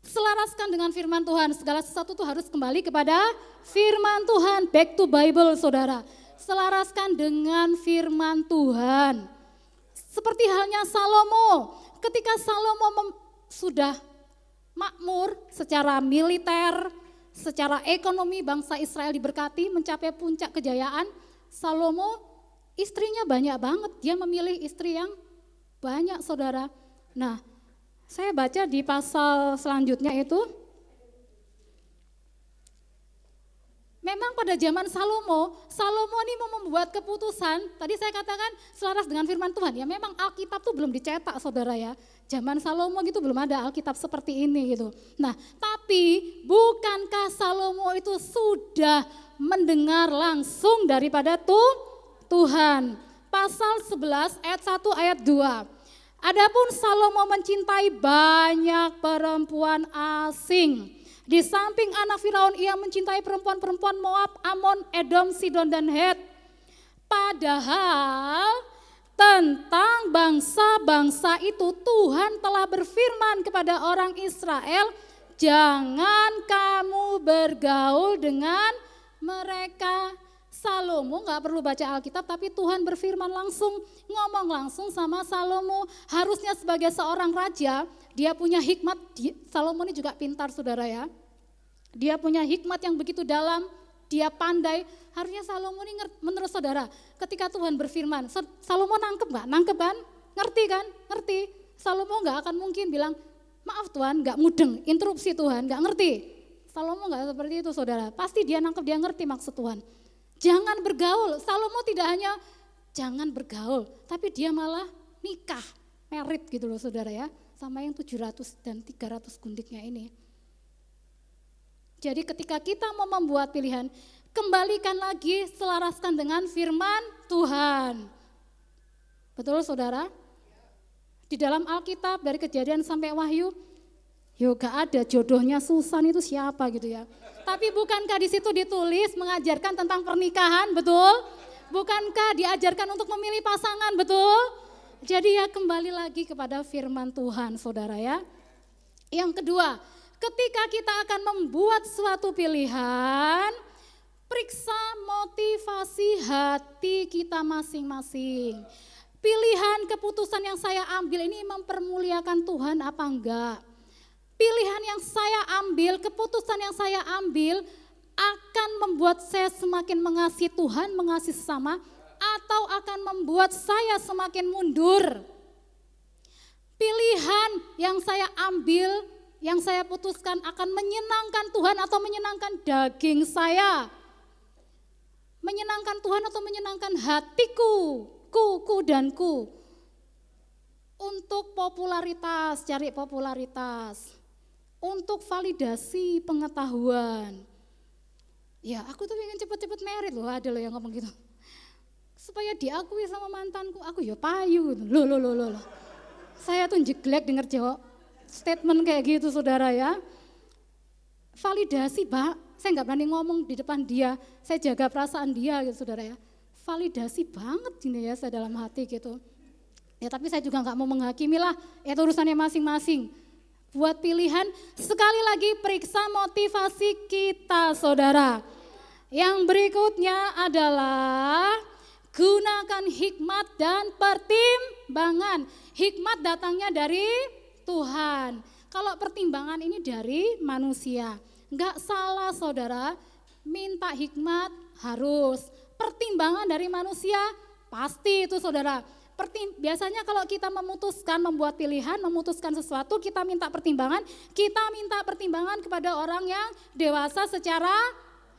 selaraskan dengan firman Tuhan, segala sesuatu itu harus kembali kepada firman Tuhan, back to Bible saudara. Selaraskan dengan firman Tuhan. Seperti halnya Salomo, ketika Salomo sudah makmur secara militer, secara ekonomi bangsa Israel diberkati mencapai puncak kejayaan, Salomo istrinya banyak banget, dia memilih istri yang banyak saudara. Nah saya baca di pasal selanjutnya itu, memang pada zaman Salomo ini mau membuat keputusan, tadi saya katakan selaras dengan firman Tuhan, ya memang Alkitab tuh belum dicetak saudara ya, zaman Salomo gitu belum ada Alkitab seperti ini gitu. Nah tapi bukankah Salomo itu sudah mendengar langsung daripada Tuhan. Pasal 11 ayat 1 ayat 2. Adapun Salomo mencintai banyak perempuan asing. Di samping anak Firaun ia mencintai perempuan-perempuan Moab, Amon, Edom, Sidon dan Het. Padahal tentang bangsa-bangsa itu Tuhan telah berfirman kepada orang Israel, jangan kamu bergaul dengan mereka. Salomo gak perlu baca Alkitab, tapi Tuhan berfirman langsung, ngomong langsung sama Salomo. Harusnya sebagai seorang raja, dia punya hikmat. Salomo ini juga pintar saudara ya. Dia punya hikmat yang begitu dalam, dia pandai. Harusnya Salomo ini menurut saudara, ketika Tuhan berfirman, Salomo nangkep gak? Nangkep kan? Ngerti kan? Ngerti. Salomo gak akan mungkin bilang, maaf Tuhan gak mudeng, interupsi Tuhan, gak ngerti. Salomo gak seperti itu saudara, pasti dia nangkep, dia ngerti maksud Tuhan. Jangan bergaul, Salomo tidak hanya jangan bergaul, tapi dia malah nikah, merit gitu loh saudara ya, sama yang 700 dan 300 gundiknya ini. Jadi ketika kita mau membuat pilihan, kembalikan lagi, selaraskan dengan firman Tuhan. Betul saudara? Di dalam Alkitab dari Kejadian sampai Wahyu, gak ada jodohnya Susan itu siapa gitu ya. Tapi bukankah di situ ditulis mengajarkan tentang pernikahan, betul? Bukankah diajarkan untuk memilih pasangan, betul? Jadi ya kembali lagi kepada firman Tuhan saudara ya. Yang kedua, ketika kita akan membuat suatu pilihan, periksa motivasi hati kita masing-masing. Pilihan keputusan yang saya ambil ini mempermuliakan Tuhan apa enggak? Pilihan yang saya ambil, keputusan yang saya ambil akan membuat saya semakin mengasihi Tuhan, mengasihi sesama, atau akan membuat saya semakin mundur. Pilihan yang saya ambil, yang saya putuskan akan menyenangkan Tuhan atau menyenangkan daging saya. Menyenangkan Tuhan atau menyenangkan hatiku, ku dan ku. untuk popularitas, cari popularitas, untuk validasi pengetahuan. Ya aku tuh pengen cepet-cepet merit loh, ada loh yang ngomong gitu. Supaya diakui sama mantanku, aku ya payu. Loh. Saya tuh jeglek denger jawab statement kayak gitu saudara ya. Validasi Pak, saya nggak berani ngomong di depan dia, saya jaga perasaan dia gitu saudara ya. Validasi banget ini ya saya dalam hati gitu. Ya tapi saya juga nggak mau menghakimi lah, itu urusannya masing-masing. Buat pilihan, sekali lagi periksa motivasi kita saudara. Yang berikutnya adalah gunakan hikmat dan pertimbangan. Hikmat datangnya dari Tuhan. Kalau pertimbangan ini dari manusia. Enggak salah saudara, minta hikmat harus. Pertimbangan dari manusia pasti itu saudara. Biasanya kalau kita memutuskan membuat pilihan, memutuskan sesuatu, kita minta pertimbangan kepada orang yang dewasa secara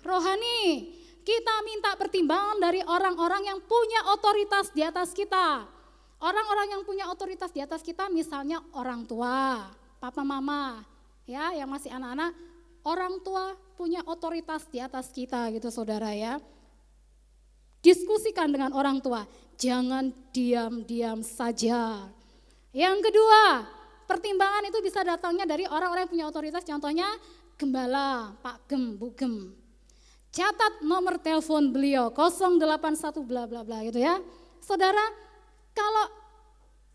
rohani. Kita minta pertimbangan dari orang-orang yang punya otoritas di atas kita. Orang-orang yang punya otoritas di atas kita misalnya orang tua, papa mama, ya yang masih anak-anak, orang tua punya otoritas di atas kita gitu saudara ya. Diskusikan dengan orang tua, jangan diam-diam saja. Yang kedua, pertimbangan itu bisa datangnya dari orang-orang yang punya otoritas, contohnya gembala, Pak Gem, Bu Gem. Catat nomor telepon beliau 081 bla bla bla gitu ya. Saudara, kalau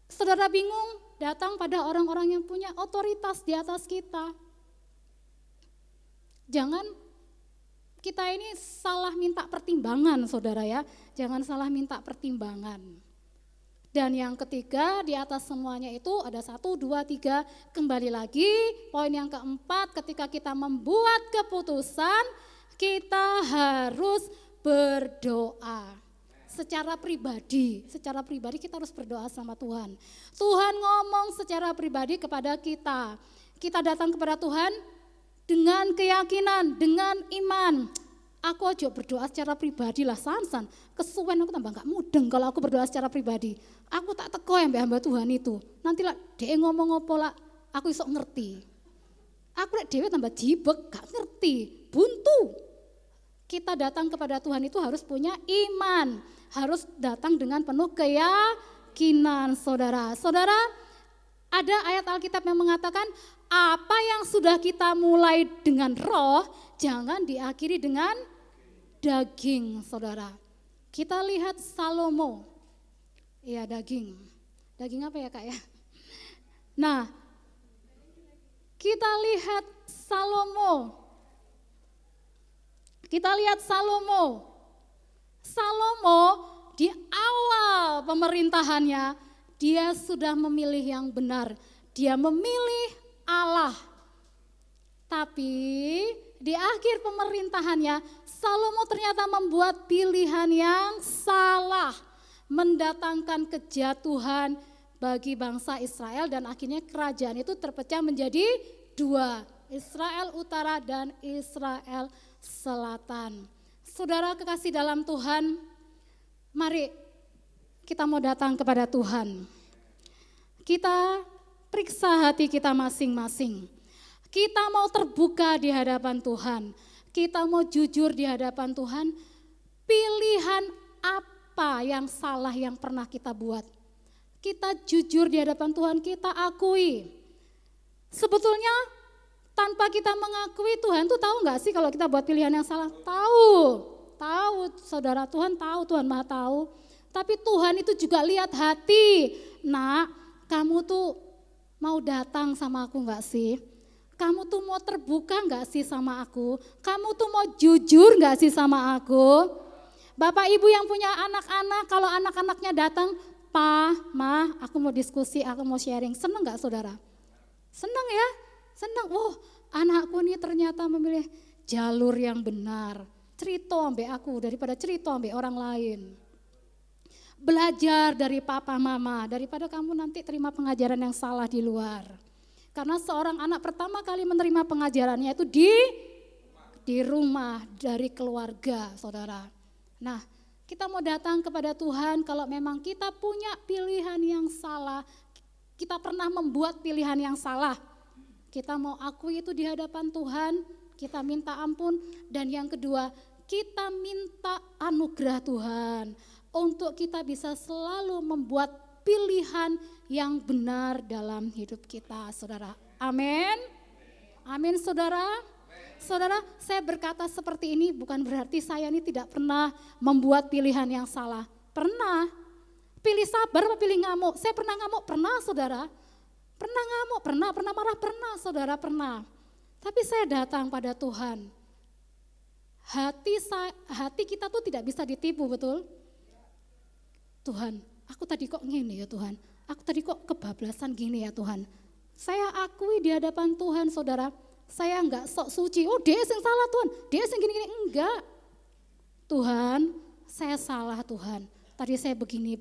saudara bingung, datang pada orang-orang yang punya otoritas di atas kita. Jangan kita ini salah minta pertimbangan saudara ya. Jangan salah minta pertimbangan. Dan yang ketiga di atas semuanya itu ada 1, 2, 3. Kembali lagi poin yang keempat, ketika kita membuat keputusan kita harus berdoa. Secara pribadi kita harus berdoa sama Tuhan. Tuhan ngomong secara pribadi kepada kita. Kita datang kepada Tuhan dengan keyakinan, dengan iman. Aku aja berdoa secara pribadi lah sansan. Kesuwen aku tambah gak mudeng kalau aku berdoa secara pribadi. Aku tak teko yang hamba Tuhan itu. Nanti lah dia ngomong apa lah, aku isok ngerti. Aku lek dhewe tambah jibek, gak ngerti, buntu. Kita datang kepada Tuhan itu harus punya iman, harus datang dengan penuh keyakinan saudara. Saudara, ada ayat Alkitab yang mengatakan apa yang sudah kita mulai dengan roh, jangan diakhiri dengan daging saudara. Kita lihat Salomo, iya daging apa ya kak ya? Nah, kita lihat Salomo. Salomo di awal pemerintahannya dia sudah memilih yang benar. Dia memilih Allah. Tapi di akhir pemerintahannya Salomo ternyata membuat pilihan yang salah. Mendatangkan kejatuhan bagi bangsa Israel dan akhirnya kerajaan itu terpecah menjadi 2. Israel Utara dan Israel Selatan. Saudara kekasih dalam Tuhan, mari kita mau datang kepada Tuhan. Kita periksa hati kita masing-masing. Kita mau terbuka di hadapan Tuhan. Kita mau jujur di hadapan Tuhan. Pilihan apa yang salah yang pernah kita buat? Kita jujur di hadapan Tuhan, kita akui. Sebetulnya tanpa kita mengakui, Tuhan tuh tahu gak sih kalau kita buat pilihan yang salah? Tahu saudara, Tuhan tahu, Tuhan Maha tahu. Tapi Tuhan itu juga lihat hati. Nak, kamu tuh mau datang sama aku gak sih? Kamu tuh mau terbuka gak sih sama aku? Kamu tuh mau jujur gak sih sama aku? Bapak ibu yang punya anak-anak, kalau anak-anaknya datang, Pa, Ma, aku mau diskusi, aku mau sharing. Seneng gak saudara? Seneng ya? Senang, anakku nih ternyata memilih jalur yang benar. Cerita ambek aku daripada cerita ambek orang lain. Belajar dari papa mama daripada kamu nanti terima pengajaran yang salah di luar. Karena seorang anak pertama kali menerima pengajarannya itu di rumah dari keluarga saudara. Nah, kita mau datang kepada Tuhan kalau memang kita punya pilihan yang salah. kita pernah membuat pilihan yang salah. Kita mau akui itu di hadapan Tuhan, kita minta ampun. Dan yang kedua, kita minta anugerah Tuhan untuk kita bisa selalu membuat pilihan yang benar dalam hidup kita, saudara. Amin. Amin, saudara. Saudara, saya berkata seperti ini bukan berarti saya ini tidak pernah membuat pilihan yang salah. Pernah. Pilih sabar apa pilih ngamuk? Saya pernah ngamuk, pernah saudara. Pernah ngamuk, pernah marah, pernah saudara, pernah. Tapi saya datang pada Tuhan. Hati kita tuh tidak bisa ditipu, betul? Tuhan, aku tadi kok gini ya Tuhan. Aku tadi kok kebablasan gini ya Tuhan. Saya akui di hadapan Tuhan, saudara. Saya enggak sok suci. Oh, dia yang salah Tuhan. Dia yang gini-gini. Enggak. Tuhan, saya salah Tuhan. Tadi saya begini.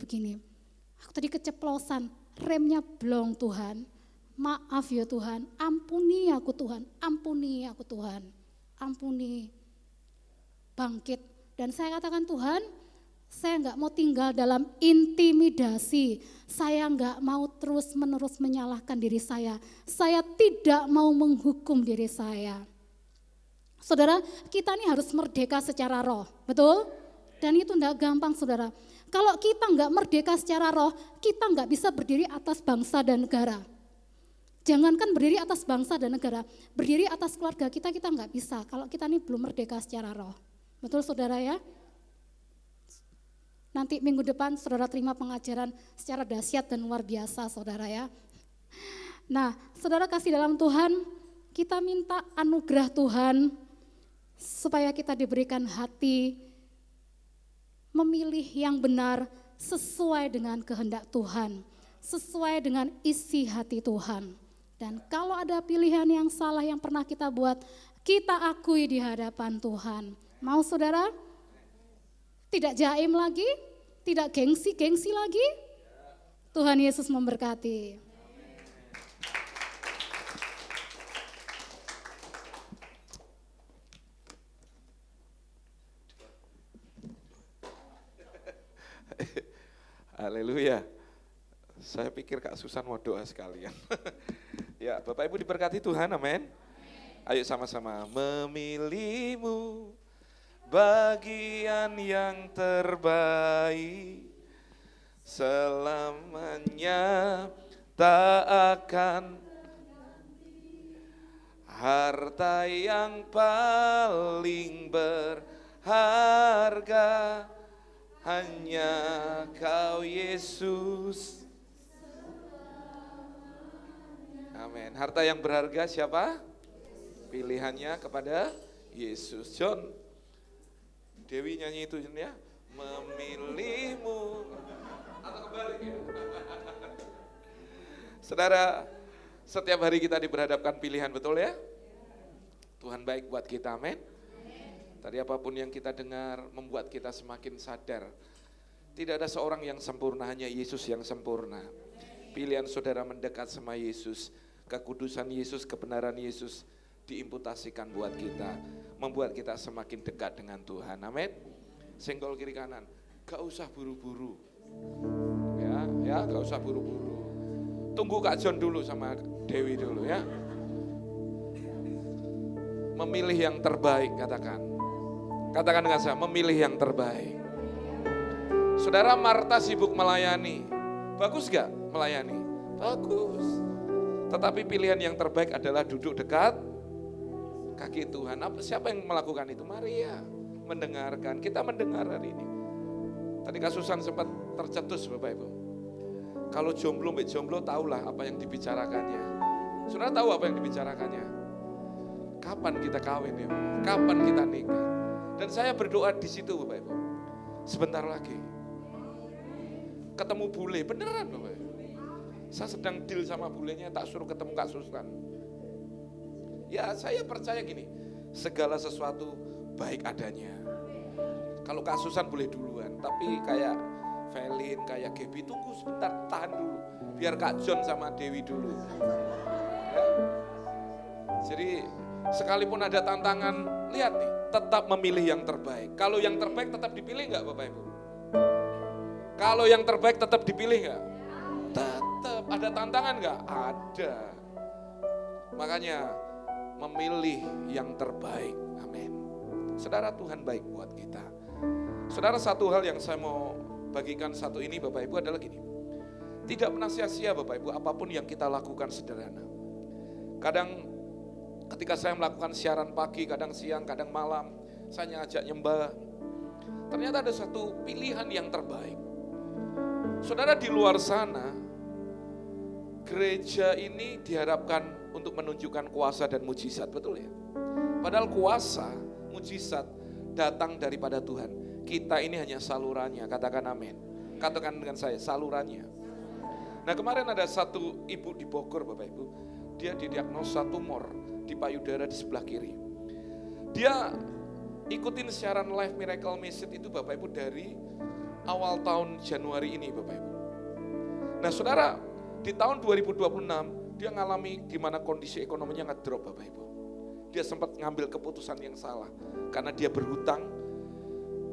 Aku tadi keceplosan. Remnya blong Tuhan. Maaf ya Tuhan. Ampuni aku Tuhan. Ampuni aku Tuhan. Ampuni. Bangkit. Dan saya katakan Tuhan, saya enggak mau tinggal dalam intimidasi. Saya enggak mau terus-menerus menyalahkan diri saya. Saya tidak mau menghukum diri saya. Saudara, kita ini harus merdeka secara roh, betul? Dan itu enggak gampang, saudara. Kalau kita enggak merdeka secara roh, kita enggak bisa berdiri atas bangsa dan negara. Jangankan berdiri atas bangsa dan negara, berdiri atas keluarga kita enggak bisa. Kalau kita ini belum merdeka secara roh. Betul, saudara ya? Nanti minggu depan saudara terima pengajaran secara dahsyat dan luar biasa, saudara ya. Nah, saudara kasih dalam Tuhan, kita minta anugerah Tuhan supaya kita diberikan hati memilih yang benar sesuai dengan kehendak Tuhan, sesuai dengan isi hati Tuhan. Dan kalau ada pilihan yang salah yang pernah kita buat, kita akui di hadapan Tuhan. Mau saudara? Tidak jaim lagi, tidak gengsi-gengsi lagi. Tuhan Yesus memberkati. Haleluya. Saya pikir Kak Susan mau doa sekalian. Ya, Bapak Ibu diberkati Tuhan, amin. Ayo sama-sama, memilihmu bagian yang terbaik, selamanya tak akan harta yang paling berharga, hanya Kau Yesus. Amin. Harta yang berharga siapa? Pilihannya kepada Yesus. John, Dewi nyanyi itu ya, memilihmu. Atau kembali ya. Saudara, setiap hari kita diperhadapkan pilihan, betul ya? Tuhan baik buat kita, amin. Tadi apapun yang kita dengar membuat kita semakin sadar. Tidak ada seorang yang sempurna, hanya Yesus yang sempurna. Pilihan saudara mendekat sama Yesus, kekudusan Yesus, kebenaran Yesus diimputasikan buat kita, membuat kita semakin dekat dengan Tuhan, amin. Senggol kiri kanan, gak usah buru-buru, ya gak usah buru-buru. Tunggu Kak John dulu sama Dewi dulu ya. Memilih yang terbaik, katakan dengan saya, memilih yang terbaik. Saudara, Marta sibuk melayani, bagus gak melayani? Bagus. Tetapi pilihan yang terbaik adalah duduk dekat kaki Tuhan. Siapa yang melakukan itu? Maria mendengarkan. Kita mendengar hari ini. Tadi Kak Susan sempat tercetus Bapak Ibu. Kalau jomblo tahulah apa yang dibicarakannya. Saudara tahu apa yang dibicarakannya? Kapan kita kawin ya? Kapan kita nikah? Dan saya berdoa di situ Bapak Ibu. Sebentar lagi. Ketemu bule, beneran Bapak Ibu. Saya sedang deal sama bulenya, tak suruh ketemu Kak Susan. Ya saya percaya gini, segala sesuatu baik adanya. Kalau Kak Susan boleh duluan, tapi kayak Velin, kayak Gaby tunggu sebentar, tahan dulu. Biar Kak John sama Dewi dulu. Ya. Jadi sekalipun ada tantangan, lihat nih, tetap memilih yang terbaik. Kalau yang terbaik tetap dipilih enggak Bapak Ibu? Kalau yang terbaik tetap dipilih enggak? Tetap ada tantangan nggak? Ada. Makanya memilih yang terbaik. Amin. Saudara, Tuhan baik buat kita. Saudara, satu hal yang saya mau bagikan satu ini Bapak Ibu adalah gini. Tidak pernah sia-sia Bapak Ibu, apapun yang kita lakukan sederhana. Kadang ketika saya melakukan siaran pagi, kadang siang, kadang malam, saya ajak nyembah. Ternyata ada satu pilihan yang terbaik. Saudara, di luar sana, gereja ini diharapkan untuk menunjukkan kuasa dan mujizat, betul ya? Padahal kuasa, mujizat datang daripada Tuhan. Kita ini hanya salurannya, katakan amin. Katakan dengan saya, salurannya. Nah, kemarin ada satu ibu di Bogor Bapak Ibu, dia didiagnosa tumor di payudara di sebelah kiri. Dia ikutin siaran live Miracle Message itu Bapak Ibu dari awal tahun Januari ini Bapak Ibu. Nah saudara, di tahun 2026 dia ngalami di mana kondisi ekonominya ngedrop Bapak Ibu. Dia sempat ngambil keputusan yang salah karena dia berhutang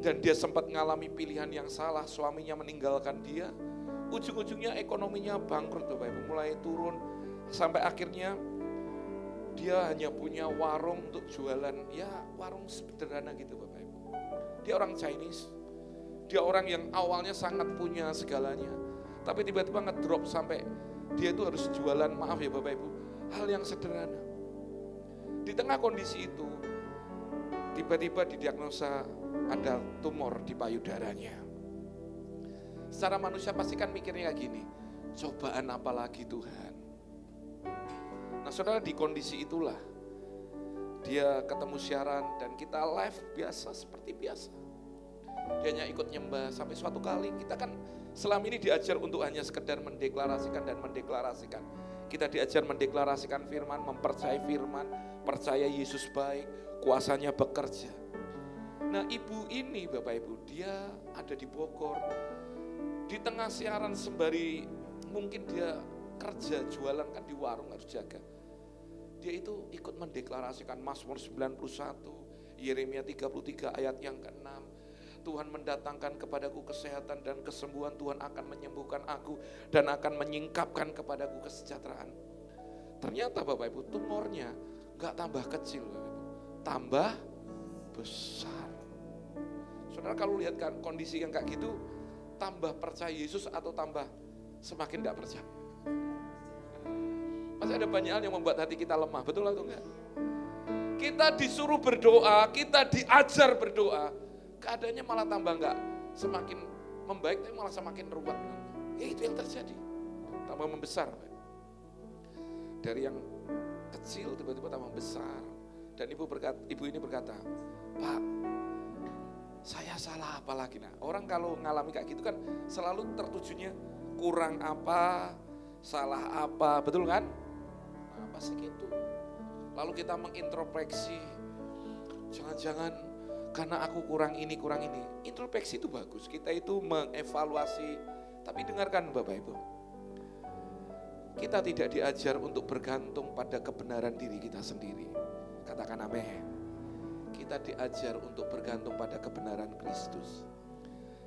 dan dia sempat ngalami pilihan yang salah, suaminya meninggalkan dia. Ujung-ujungnya ekonominya bangkrut Bapak Ibu, mulai turun sampai akhirnya dia hanya punya warung untuk jualan, ya warung sederhana gitu Bapak Ibu. Dia orang Chinese, dia orang yang awalnya sangat punya segalanya, tapi tiba-tiba ngedrop sampai dia itu harus jualan, maaf ya Bapak Ibu, hal yang sederhana. Di tengah kondisi itu, tiba-tiba didiagnosa ada tumor di payudaranya. Secara manusia pasti kan mikirnya kayak gini, cobaan apa lagi Tuhan? Nah saudara, di kondisi itulah dia ketemu siaran dan kita live biasa seperti biasa. Dia hanya ikut nyembah sampai suatu kali kita kan selama ini diajar untuk hanya sekedar mendeklarasikan dan mendeklarasikan. Kita diajar mendeklarasikan firman, mempercayai firman, percaya Yesus baik, kuasanya bekerja. Nah ibu ini Bapak Ibu, dia ada di Bogor. Di tengah siaran sembari mungkin dia kerja jualan kan di warung harus jaga. Dia itu ikut mendeklarasikan Mazmur 91, Yeremia 33 ayat yang ke-6. Tuhan mendatangkan kepadaku kesehatan dan kesembuhan, Tuhan akan menyembuhkan aku dan akan menyingkapkan kepadaku kesejahteraan. Ternyata Bapak Ibu tumornya gak tambah kecil Bapak Ibu, tambah besar. Saudara kalau lihat kan kondisi yang kayak gitu, tambah percaya Yesus atau tambah semakin gak percaya? Masih ada banyak hal yang membuat hati kita lemah, betul atau enggak? Kita disuruh berdoa, kita diajar berdoa, keadaannya malah tambah enggak semakin membaik, tapi malah semakin ruwet. Ya itu yang terjadi, tambah membesar. Dari yang kecil tiba-tiba tambah besar. Dan ibu ini berkata, Pak, saya salah apa lagi? Nah, orang kalau ngalami kayak gitu kan selalu tertujunya kurang apa, salah apa, betul kan? Nah, pasti gitu. Lalu kita mengintrospeksi, jangan-jangan karena aku kurang ini. Introspeksi itu bagus, kita itu mengevaluasi. Tapi dengarkan Bapak Ibu, kita tidak diajar untuk bergantung pada kebenaran diri kita sendiri. Katakan amin. Kita diajar untuk bergantung pada kebenaran Kristus.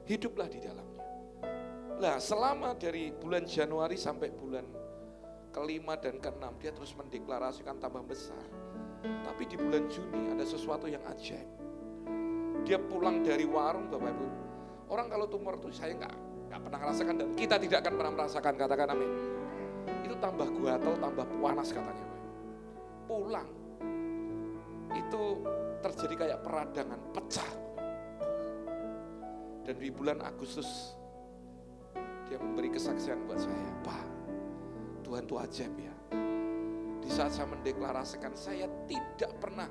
Hiduplah di dalamnya. Nah, selama dari bulan Januari sampai bulan ke-5 dan ke-6 dia terus mendeklarasikan tambah besar. Tapi di bulan Juni ada sesuatu yang ajaib. Dia pulang dari warung Bapak Ibu. Orang kalau tumor itu saya nggak pernah merasakan dan kita tidak akan pernah merasakan, katakan amin. Itu tambah gatal, tambah panas katanya Bapak. Pulang itu terjadi kayak peradangan, pecah. Dan di bulan Agustus dia memberi kesaksian buat saya, Pak, Tuhan itu ajaib ya. Di saat saya mendeklarasikan, saya tidak pernah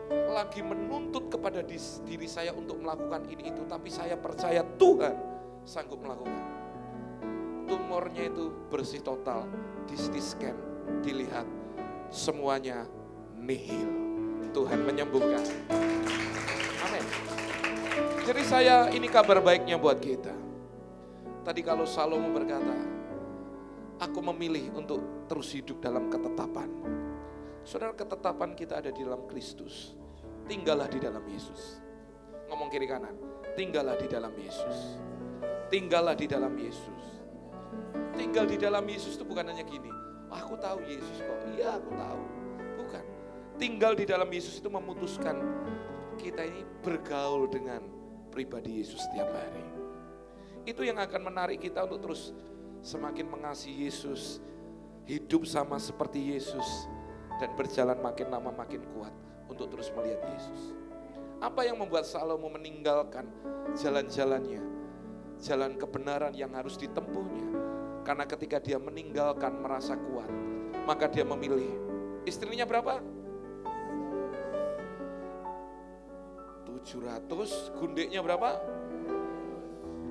lagi menuntut kepada diri saya untuk melakukan ini itu, tapi saya percaya Tuhan sanggup melakukan. Tumornya itu bersih total, di CT scan, dilihat semuanya nihil. Tuhan menyembuhkan. Amin. Jadi ini kabar baiknya buat kita. Tadi kalau Salomo berkata, aku memilih untuk terus hidup dalam ketetapan. Saudara, ketetapan kita ada di dalam Kristus. Tinggallah di dalam Yesus. Ngomong kiri kanan, tinggallah di dalam Yesus. Tinggallah di dalam Yesus. Tinggal di dalam Yesus itu bukan hanya gini, aku tahu Yesus kok, iya aku tahu. Bukan. Tinggal di dalam Yesus itu memutuskan kita ini bergaul dengan pribadi Yesus setiap hari. Itu yang akan menarik kita untuk terus semakin mengasihi Yesus, hidup sama seperti Yesus, dan berjalan makin lama makin kuat untuk terus melihat Yesus. Apa yang membuat Salomo meninggalkan jalan-jalannya, jalan kebenaran yang harus ditempuhnya? Karena ketika dia meninggalkan merasa kuat, maka dia memilih. Istrinya berapa? 700, gundeknya berapa?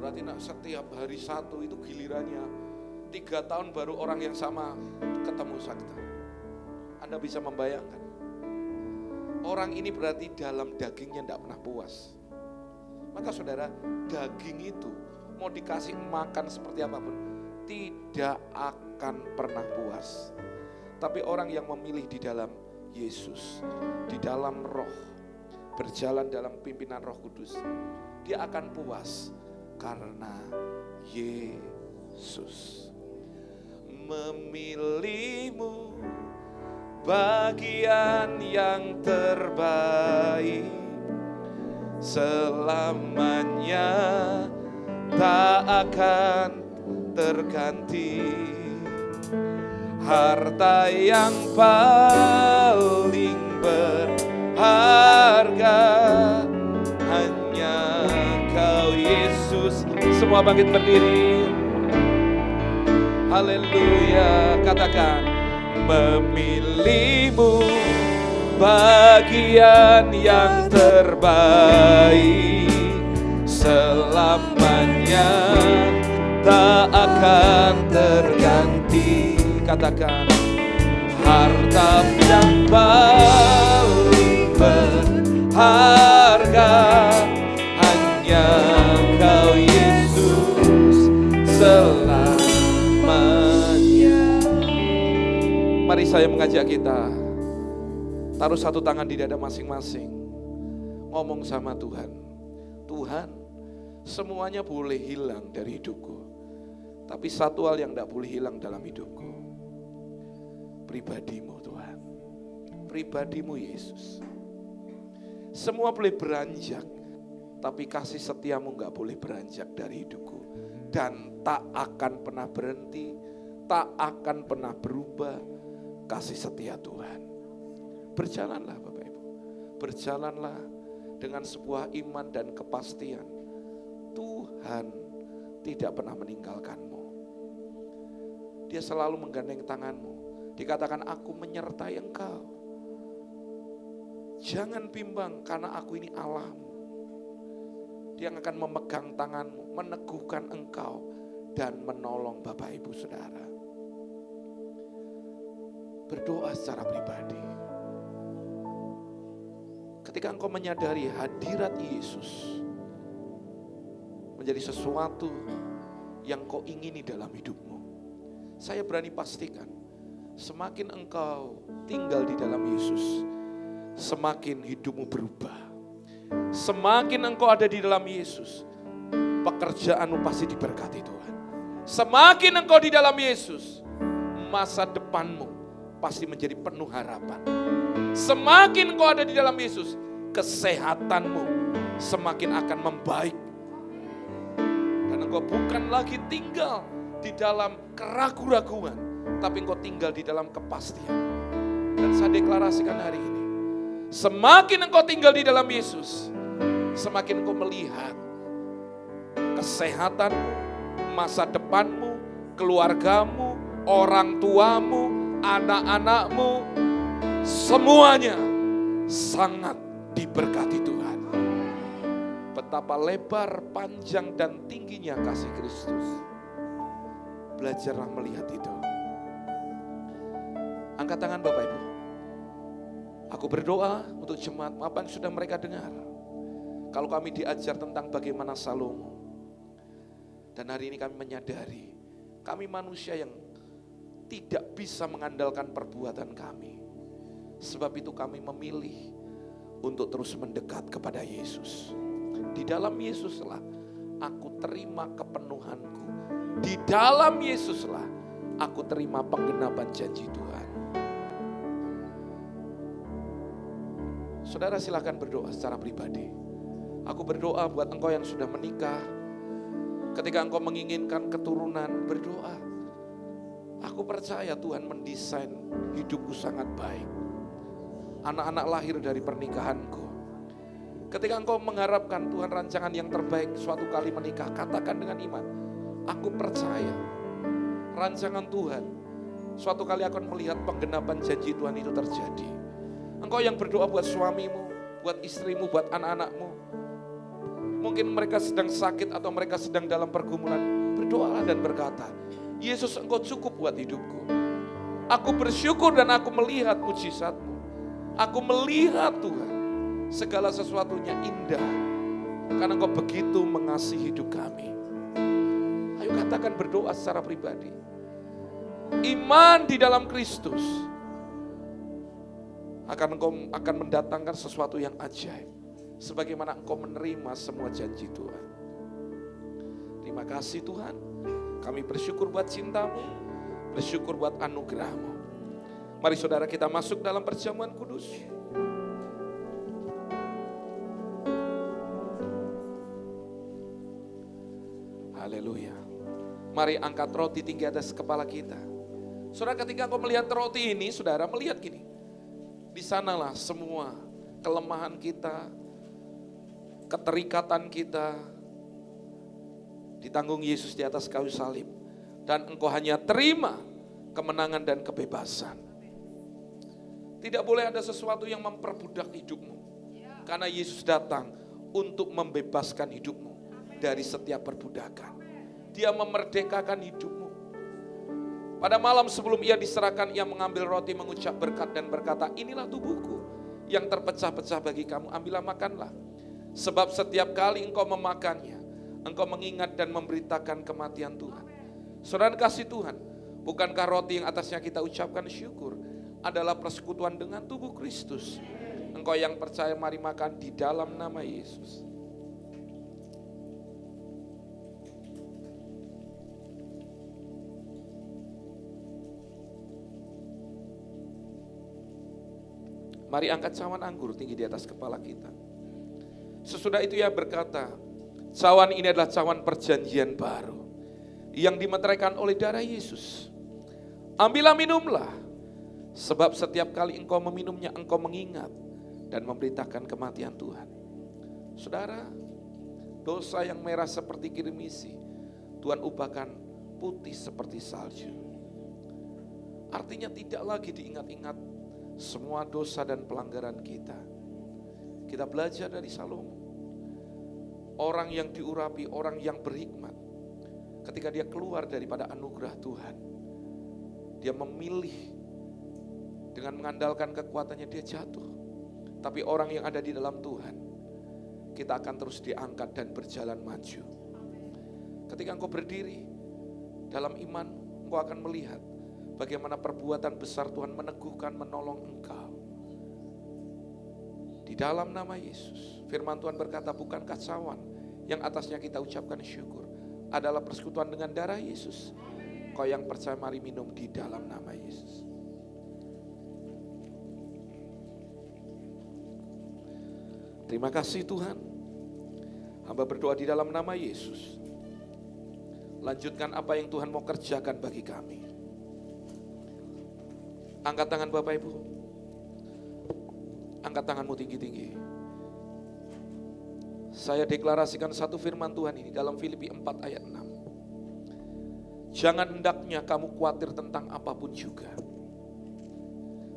Berarti setiap hari satu itu gilirannya 3 tahun baru orang yang sama ketemu sakta. Anda bisa membayangkan. Orang ini berarti dalam dagingnya tidak pernah puas. Maka saudara, daging itu mau dikasih makan seperti apapun, tidak akan pernah puas. Tapi orang yang memilih di dalam Yesus, di dalam Roh, berjalan dalam pimpinan Roh Kudus, dia akan puas karena Yesus. Memilihmu bagian yang terbaik, selamanya tak akan terganti. Harta yang paling berharga hanya Kau Yesus. Semua bangkit berdiri. Haleluya, katakan memilihmu bagian yang terbaik, selamanya tak akan terganti. Katakan harta yang paling berharga hanya Kau Yesus selamanya. Mari saya mengajak kita taruh satu tangan di dada masing-masing, ngomong sama Tuhan. Tuhan, semuanya boleh hilang dari hidupku, tapi satu hal yang tidak boleh hilang dalam hidupku, pribadimu Tuhan, pribadimu Yesus. Semua boleh beranjak, tapi kasih setiamu gak boleh beranjak dari hidupku, dan tak akan pernah berhenti, tak akan pernah berubah. Kasih setia Tuhan. Berjalanlah Bapak Ibu, berjalanlah dengan sebuah iman dan kepastian Tuhan tidak pernah meninggalkanmu. Dia selalu menggandeng tanganmu. Dikatakan aku menyertai engkau. Jangan bimbang karena aku ini Allahmu. Dia akan memegang tanganmu, meneguhkan engkau dan menolong Bapak Ibu Saudara. Berdoa secara pribadi. Ketika engkau menyadari hadirat Yesus menjadi sesuatu yang kau ingini dalam hidupmu, saya berani pastikan semakin engkau tinggal di dalam Yesus, semakin hidupmu berubah. Semakin engkau ada di dalam Yesus, pekerjaanmu pasti diberkati Tuhan. Semakin engkau di dalam Yesus, masa depanmu pasti menjadi penuh harapan. Semakin engkau ada di dalam Yesus, kesehatanmu semakin akan membaik. Dan engkau bukan lagi tinggal di dalam keraguan-raguan, tapi engkau tinggal di dalam kepastian. Dan saya deklarasikan hari ini, semakin engkau tinggal di dalam Yesus, semakin engkau melihat kesehatanmu, masa depanmu, keluargamu, orang tuamu, anak-anakmu, semuanya sangat diberkati Tuhan. Betapa lebar, panjang, dan tingginya kasih Kristus. Belajarlah melihat itu. Angkat tangan Bapak Ibu. Aku berdoa untuk jemaat apa yang sudah mereka dengar. Kalau kami diajar tentang bagaimana Salomo. Dan hari ini kami menyadari, kami manusia yang tidak bisa mengandalkan perbuatan kami. Sebab itu kami memilih untuk terus mendekat kepada Yesus. Di dalam Yesuslah aku terima kepenuhanku Di dalam Yesuslah aku terima penggenapan janji Tuhan. Saudara silakan berdoa secara pribadi. Aku berdoa buat engkau yang sudah menikah. Ketika engkau menginginkan keturunan, berdoa. Aku percaya Tuhan mendesain hidupku sangat baik. Anak-anak lahir dari pernikahanku. Ketika engkau mengharapkan Tuhan rancangan yang terbaik suatu kali menikah, katakan dengan iman, aku percaya rancangan Tuhan suatu kali akan melihat penggenapan janji Tuhan itu terjadi. Engkau yang berdoa buat suamimu, buat istrimu, buat anak-anakmu. Mungkin mereka sedang sakit atau mereka sedang dalam pergumulan. Berdoalah dan berkata, Yesus, engkau cukup buat hidupku. Aku bersyukur dan aku melihat mujizat-Mu. Aku melihat Tuhan, segala sesuatunya indah. Karena engkau begitu mengasihi hidup kami. Ayo katakan berdoa secara pribadi. Iman di dalam Kristus akan mendatangkan sesuatu yang ajaib. Sebagaimana engkau menerima semua janji Tuhan. Terima kasih Tuhan. Kami bersyukur buat cinta-Mu, bersyukur buat anugerah-Mu. Mari saudara kita masuk dalam perjamuan kudus. Haleluya. Mari angkat roti tinggi atas kepala kita. Saudara, ketika engkau melihat roti ini, saudara melihat gini. Di sanalah semua kelemahan kita, keterikatan kita ditanggung Yesus di atas kayu salib. Dan engkau hanya terima kemenangan dan kebebasan. Tidak boleh ada sesuatu yang memperbudak hidupmu. Karena Yesus datang untuk membebaskan hidupmu dari setiap perbudakan. Dia memerdekakan hidupmu. Pada malam sebelum ia diserahkan, ia mengambil roti, mengucap berkat dan berkata, inilah tubuhku yang terpecah-pecah bagi kamu, ambillah makanlah. Sebab setiap kali engkau memakannya, engkau mengingat dan memberitakan kematian Tuhan. Saudara kasih Tuhan, bukankah roti yang atasnya kita ucapkan syukur adalah persekutuan dengan tubuh Kristus? Engkau yang percaya, mari makan di dalam nama Yesus. Mari angkat cawan anggur tinggi di atas kepala kita. Sesudah itu ia berkata, cawan ini adalah cawan perjanjian baru yang dimeteraikan oleh darah Yesus. Ambillah minumlah, sebab setiap kali engkau meminumnya, engkau mengingat dan memberitakan kematian Tuhan. Saudara, dosa yang merah seperti kirmisi, Tuhan ubahkan putih seperti salju. Artinya tidak lagi diingat-ingat semua dosa dan pelanggaran kita. Kita belajar dari Salomo. Orang yang diurapi, orang yang berhikmat. Ketika dia keluar daripada anugerah Tuhan, dia memilih dengan mengandalkan kekuatannya, dia jatuh. Tapi orang yang ada di dalam Tuhan, kita akan terus diangkat dan berjalan maju. Ketika engkau berdiri dalam iman, engkau akan melihat bagaimana perbuatan besar Tuhan meneguhkan, menolong engkau. Di dalam nama Yesus, firman Tuhan berkata, bukankah cawan yang atasnya kita ucapkan syukur adalah persekutuan dengan darah Yesus? Kau yang percaya, mari minum di dalam nama Yesus. Terima kasih Tuhan. Hamba berdoa di dalam nama Yesus. Lanjutkan apa yang Tuhan mau kerjakan bagi kami. Angkat tangan Bapak Ibu. Angkat tanganmu tinggi-tinggi. Saya deklarasikan satu firman Tuhan ini dalam Filipi 4 ayat 6. Jangan hendaknya kamu khawatir tentang apapun juga.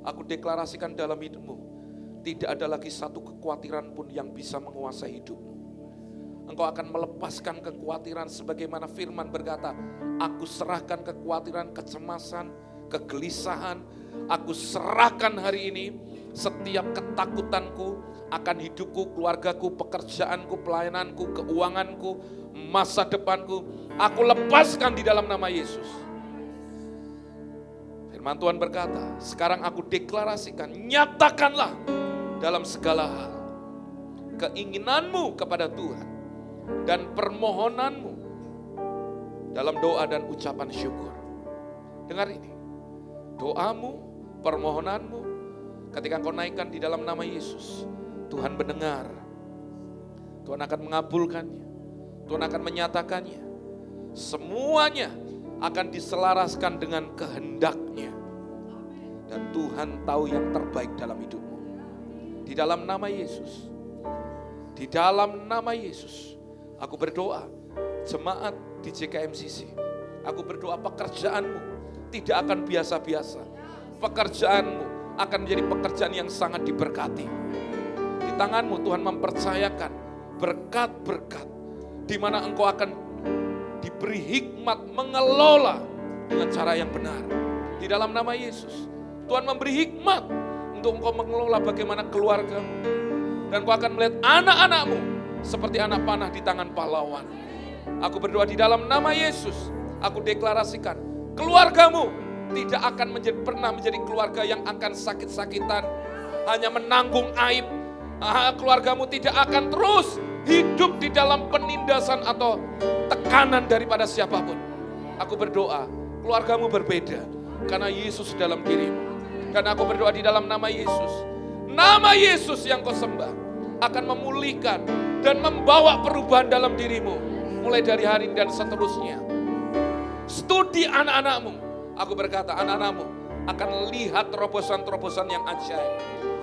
Aku deklarasikan dalam hidupmu, tidak ada lagi satu kekhawatiran pun yang bisa menguasai hidupmu. Engkau akan melepaskan kekhawatiran sebagaimana firman berkata, aku serahkan kekhawatiran, kecemasan, kegelisahan. Aku serahkan hari ini setiap ketakutanku akan hidupku, keluargaku, pekerjaanku, pelayananku, keuanganku, masa depanku. Aku lepaskan di dalam nama Yesus. Firman Tuhan berkata, sekarang aku deklarasikan, nyatakanlah dalam segala hal keinginanmu kepada Tuhan dan permohonanmu dalam doa dan ucapan syukur. Dengar ini, doamu, permohonanmu, ketika engkau naikkan di dalam nama Yesus, Tuhan mendengar, Tuhan akan mengabulkannya, Tuhan akan menyatakannya. Semuanya akan diselaraskan dengan kehendak-Nya. Dan Tuhan tahu yang terbaik dalam hidupmu. Di dalam nama Yesus, di dalam nama Yesus, aku berdoa, jemaat di JKMCC, aku berdoa pekerjaanmu tidak akan biasa-biasa. Pekerjaanmu akan menjadi pekerjaan yang sangat diberkati. Di tanganmu Tuhan mempercayakan berkat-berkat, di mana engkau akan diberi hikmat mengelola dengan cara yang benar. Di dalam nama Yesus, Tuhan memberi hikmat untuk engkau mengelola bagaimana keluargamu. Dan engkau akan melihat anak-anakmu seperti anak panah di tangan pahlawan. Aku berdoa di dalam nama Yesus, aku deklarasikan keluargamu tidak akan pernah menjadi keluarga yang akan sakit-sakitan, hanya menanggung aib. Keluargamu tidak akan terus hidup di dalam penindasan atau tekanan daripada siapapun. Aku berdoa, keluargamu berbeda karena Yesus dalam dirimu. Dan aku berdoa di dalam nama Yesus. Nama Yesus yang kau sembah akan memulihkan dan membawa perubahan dalam dirimu. Mulai dari hari ini dan seterusnya. Studi anak-anakmu. Aku berkata anak-anakmu akan lihat terobosan-terobosan yang ajaib.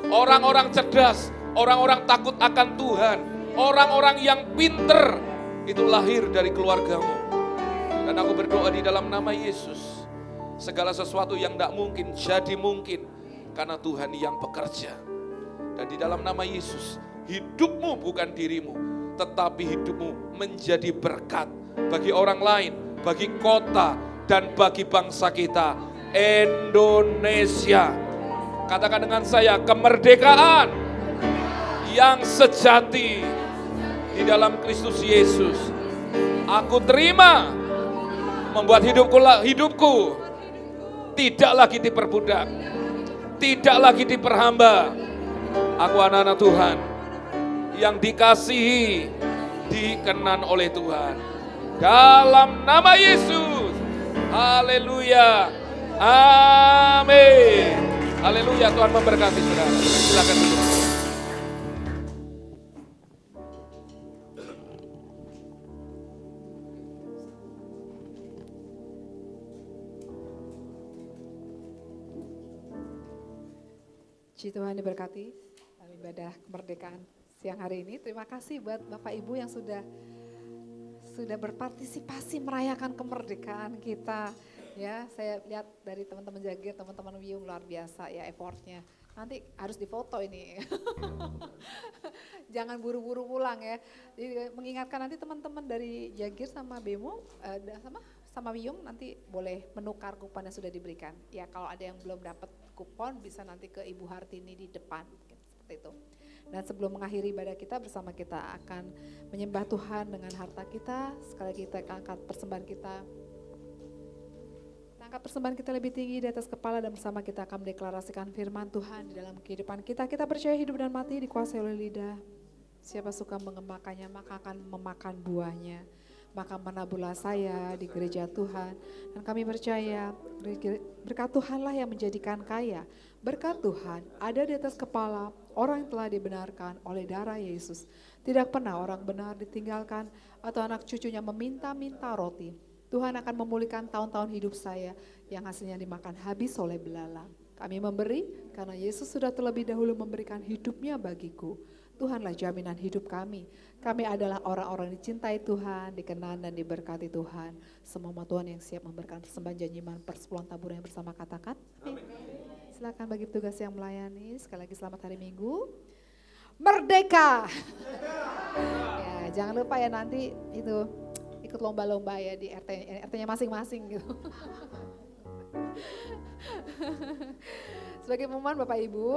Orang-orang cerdas, orang-orang takut akan Tuhan, orang-orang yang pinter, itu lahir dari keluargamu. Dan aku berdoa di dalam nama Yesus. Segala sesuatu yang tidak mungkin jadi mungkin karena Tuhan yang bekerja. Dan di dalam nama Yesus, hidupmu bukan dirimu, tetapi hidupmu menjadi berkat bagi orang lain, bagi kota, dan bagi bangsa kita, Indonesia. Katakan dengan saya, kemerdekaan yang sejati di dalam Kristus Yesus. Aku terima membuat hidupku tidak lagi diperbudak, tidak lagi diperhamba. Aku anak-anak Tuhan yang dikasihi, dikenan oleh Tuhan. Dalam nama Yesus. Haleluya. Amin. Haleluya. Tuhan memberkati saudara. Silakan duduk. Puji Tuhan diberkati dalam ibadah kemerdekaan siang hari ini. Terima kasih buat Bapak Ibu yang sudah berpartisipasi merayakan kemerdekaan kita. Ya, saya lihat dari teman-teman Jagir, teman-teman Wiyung luar biasa ya effortnya. Nanti harus difoto ini. Jangan buru-buru pulang ya. Jadi, mengingatkan nanti teman-teman dari Jagir sama Bemo sama Wiyung nanti boleh menukar kupon yang sudah diberikan. Ya kalau ada yang belum dapat kupon bisa nanti ke Ibu Hartini di depan, seperti itu. Dan sebelum mengakhiri ibadah kita bersama, kita akan menyembah Tuhan dengan harta kita. Sekali lagi kita angkat persembahan kita. Angkat persembahan kita lebih tinggi di atas kepala dan bersama kita akan mendeklarasikan firman Tuhan di dalam kehidupan kita. Kita percaya hidup dan mati dikuasai oleh lidah. Siapa suka mengemakannya maka akan memakan buahnya. Maka menaburlah saya di gereja Tuhan. Dan kami percaya berkat Tuhanlah yang menjadikan kaya. Berkat Tuhan ada di atas kepala orang yang telah dibenarkan oleh darah Yesus. Tidak pernah orang benar ditinggalkan atau anak cucunya meminta-minta roti. Tuhan akan memulihkan tahun-tahun hidup saya yang hasilnya dimakan habis oleh belalang. Kami memberi karena Yesus sudah terlebih dahulu memberikan hidupnya bagiku. Tuhanlah jaminan hidup kami. Kami adalah orang-orang yang dicintai Tuhan, dikenan dan diberkati Tuhan. Semua Tuhan yang siap memberikan persembahan janjiman persepuluhan tabur yang bersama katakan. Amin. Silakan bagi petugas yang melayani. Sekali lagi selamat hari Minggu. Merdeka. Ya, jangan lupa ya nanti itu ikut lomba-lomba ya di RT-nya masing-masing gitu. Sebagai pengumuman Bapak Ibu,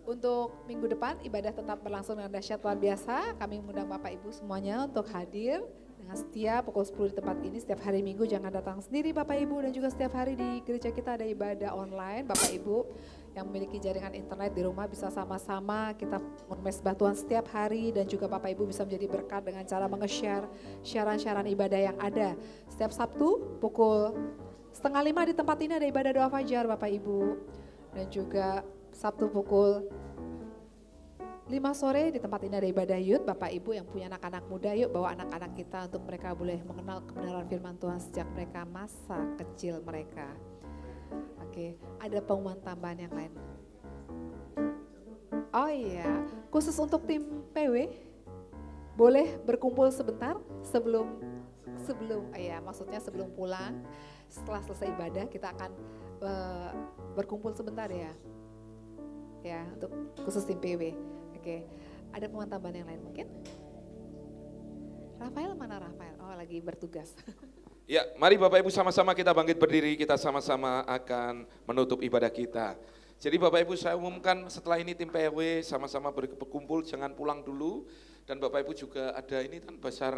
untuk minggu depan ibadah tetap berlangsung dengan dahsyat luar biasa. Kami mengundang Bapak Ibu semuanya untuk hadir dengan setia pukul 10 di tempat ini setiap hari Minggu. Jangan datang sendiri Bapak Ibu, dan juga setiap hari di gereja kita ada ibadah online. Bapak Ibu yang memiliki jaringan internet di rumah bisa sama-sama kita mes batuan setiap hari, dan juga Bapak Ibu bisa menjadi berkat dengan cara menge-share siaran-siaran ibadah yang ada. Setiap Sabtu pukul 4:30 di tempat ini ada ibadah doa fajar Bapak Ibu, dan juga Sabtu pukul 5 sore di tempat ini ada ibadah youth. Bapak Ibu yang punya anak-anak muda, yuk bawa anak-anak kita untuk mereka boleh mengenal kebenaran firman Tuhan sejak mereka masa kecil mereka. Oke, ada pengumuman tambahan yang lain. Oh iya, khusus untuk tim PW, boleh berkumpul sebentar sebelum maksudnya sebelum pulang. Setelah selesai ibadah kita akan berkumpul sebentar ya. Ya, untuk khusus tim PW. Oke, ada pengumuman tambahan yang lain mungkin? Rafael mana Rafael? Oh, lagi bertugas. Ya, mari Bapak Ibu sama-sama kita bangkit berdiri, kita sama-sama akan menutup ibadah kita. Jadi Bapak Ibu saya umumkan setelah ini tim PW sama-sama berkumpul, jangan pulang dulu. Dan Bapak Ibu juga ada ini kan besar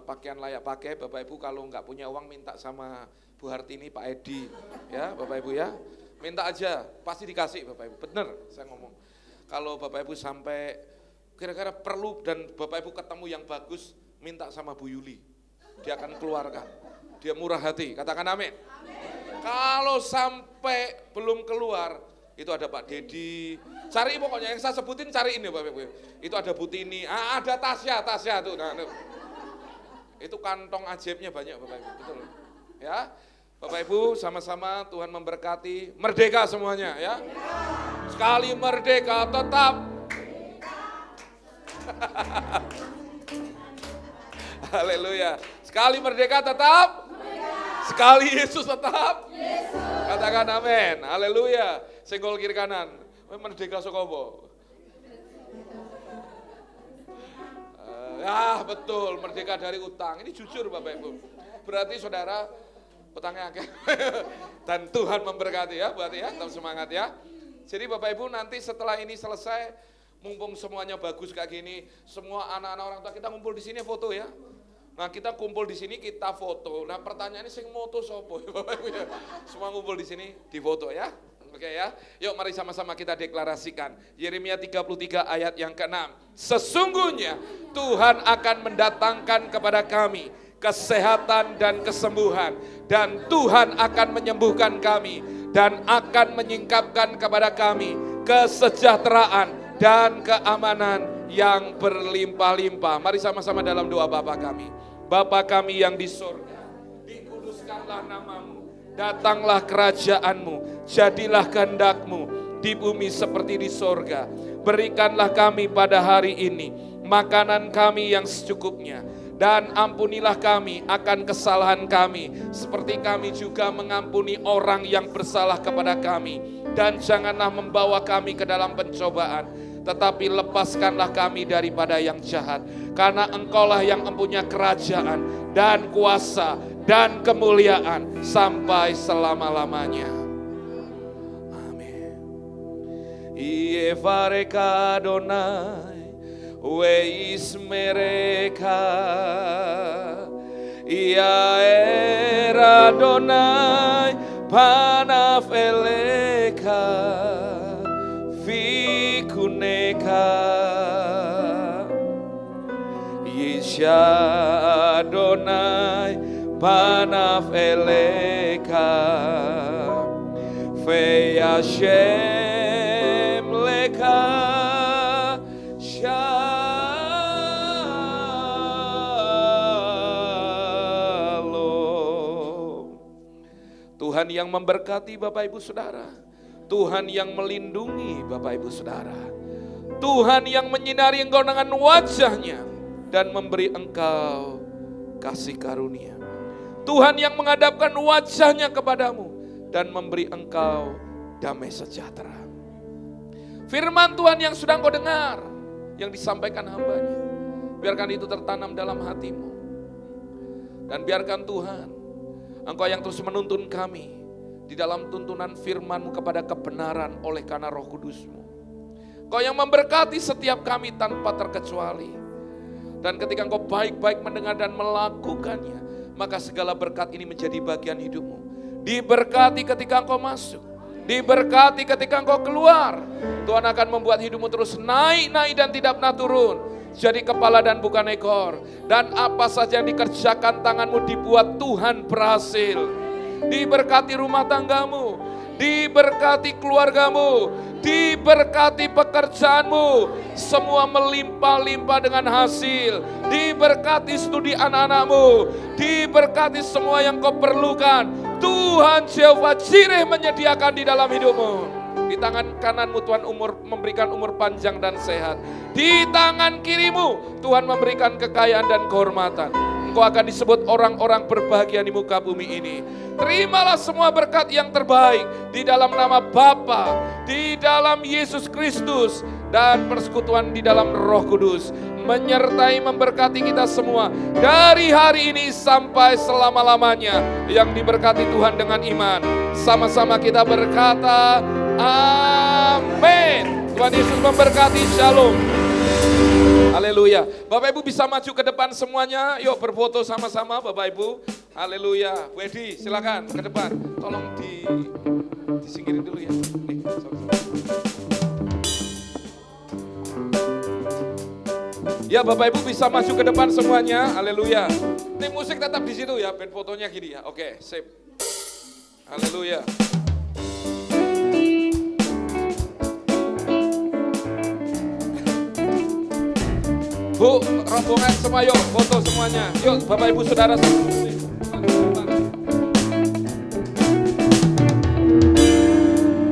pakaian layak pakai. Bapak Ibu kalau nggak punya uang minta sama Bu Hartini, Pak Edi, ya Bapak Ibu ya. Minta aja, pasti dikasih Bapak Ibu, bener saya ngomong. Kalau Bapak Ibu sampai kira-kira perlu dan Bapak Ibu ketemu yang bagus, minta sama Bu Yuli. Dia akan keluarkan, dia murah hati, katakan amin. Kalau sampai belum keluar, itu ada Pak Dedi, cari pokoknya yang saya sebutin cari ini Bapak Ibu. Itu ada Bu Tini, ada Tasya tuh. Nah, itu kantong ajaibnya banyak Bapak Ibu, betul. Ya, Bapak Ibu sama-sama Tuhan memberkati, merdeka semuanya ya. Sekali merdeka tetap. Haleluya. Sekali merdeka tetap. Sekali Yesus tetap. Katakan amin. Haleluya. Senggol kiri kanan. Merdeka sokobo. Ya betul, merdeka dari utang. Ini jujur Bapak Ibu. Berarti saudara utangnya akeh. Dan Tuhan memberkati ya, berarti ya, tetap semangat ya. Jadi Bapak Ibu nanti setelah ini selesai, mumpung semuanya bagus kayak gini, semua anak-anak orang tua kita ngumpul di sini foto ya. Nah kita kumpul di sini kita foto. Nah pertanyaannya sing moto sopo Bapak Ibu ya. Semua ngumpul di sini di foto ya. Oke ya. Yuk mari sama-sama kita deklarasikan. Yeremia 33 ayat yang ke-6. Sesungguhnya Tuhan akan mendatangkan kepada kami kesehatan dan kesembuhan, dan Tuhan akan menyembuhkan kami dan akan menyingkapkan kepada kami kesejahteraan dan keamanan yang berlimpah-limpah. Mari sama-sama dalam doa Bapa kami. Bapa kami yang di surga, dikuduskanlah namamu, datanglah kerajaanmu, jadilah kehendak-mu di bumi seperti di surga. Berikanlah kami pada hari ini makanan kami yang secukupnya, dan ampunilah kami akan kesalahan kami, seperti kami juga mengampuni orang yang bersalah kepada kami. Dan janganlah membawa kami ke dalam pencobaan, tetapi lepaskanlah kami daripada yang jahat. Karena Engkaulah yang mempunyai kerajaan dan kuasa dan kemuliaan sampai selama-lamanya. Amin. Ie fareka Adonai, weis mereka, ia era Adonai, panaf eleka, vikuneka, Yisha Adonai, panaf eleka, fe Hashem leka, shalom. Tuhan yang memberkati Bapak Ibu Saudara, Tuhan yang melindungi Bapak Ibu Saudara, Tuhan yang menyinari engkau dengan wajahnya dan memberi engkau kasih karunia. Tuhan yang menghadapkan wajahnya kepadamu dan memberi engkau damai sejahtera. Firman Tuhan yang sudah engkau dengar, yang disampaikan hamba-Nya, biarkan itu tertanam dalam hatimu. Dan biarkan Tuhan, engkau yang terus menuntun kami di dalam tuntunan firman-Mu kepada kebenaran oleh karena Roh Kudus-Mu. Engkau yang memberkati setiap kami tanpa terkecuali. Dan ketika engkau baik-baik mendengar dan melakukannya, maka segala berkat ini menjadi bagian hidupmu. Diberkati ketika engkau masuk, Diberkati ketika engkau keluar. Tuhan akan membuat hidupmu terus naik dan tidak pernah turun. Jadi kepala dan bukan ekor. Dan apa saja yang dikerjakan tanganmu dibuat Tuhan berhasil. Diberkati rumah tanggamu, diberkati keluargamu, diberkati pekerjaanmu. Semua melimpah-limpah dengan hasil. Diberkati studi anak-anakmu, diberkati semua yang kau perlukan. Tuhan Jehovah Jireh menyediakan di dalam hidupmu. Di tangan kananmu Tuhan memberikan umur panjang dan sehat. Di tangan kirimu Tuhan memberikan kekayaan dan kehormatan. Engkau akan disebut orang-orang berbahagia di muka bumi ini. Terimalah semua berkat yang terbaik di dalam nama Bapa, di dalam Yesus Kristus, dan persekutuan di dalam Roh Kudus. Menyertai memberkati kita semua dari hari ini sampai selama-lamanya. Yang diberkati Tuhan dengan iman. Sama-sama kita berkata, amin. Tuhan Yesus memberkati, shalom. Haleluya. Bapak Ibu bisa maju ke depan semuanya. Yuk berfoto sama-sama Bapak Ibu. Haleluya. Bu Edi silakan ke depan. Tolong disingkirin dulu ya. Nih, sama-sama. Ya Bapak Ibu bisa maju ke depan semuanya. Haleluya. Tim musik tetap di situ ya. Band fotonya gini ya. Oke, sip. Haleluya. Bu, rombongan semua yuk foto semuanya. Yuk Bapak Ibu Saudara semua.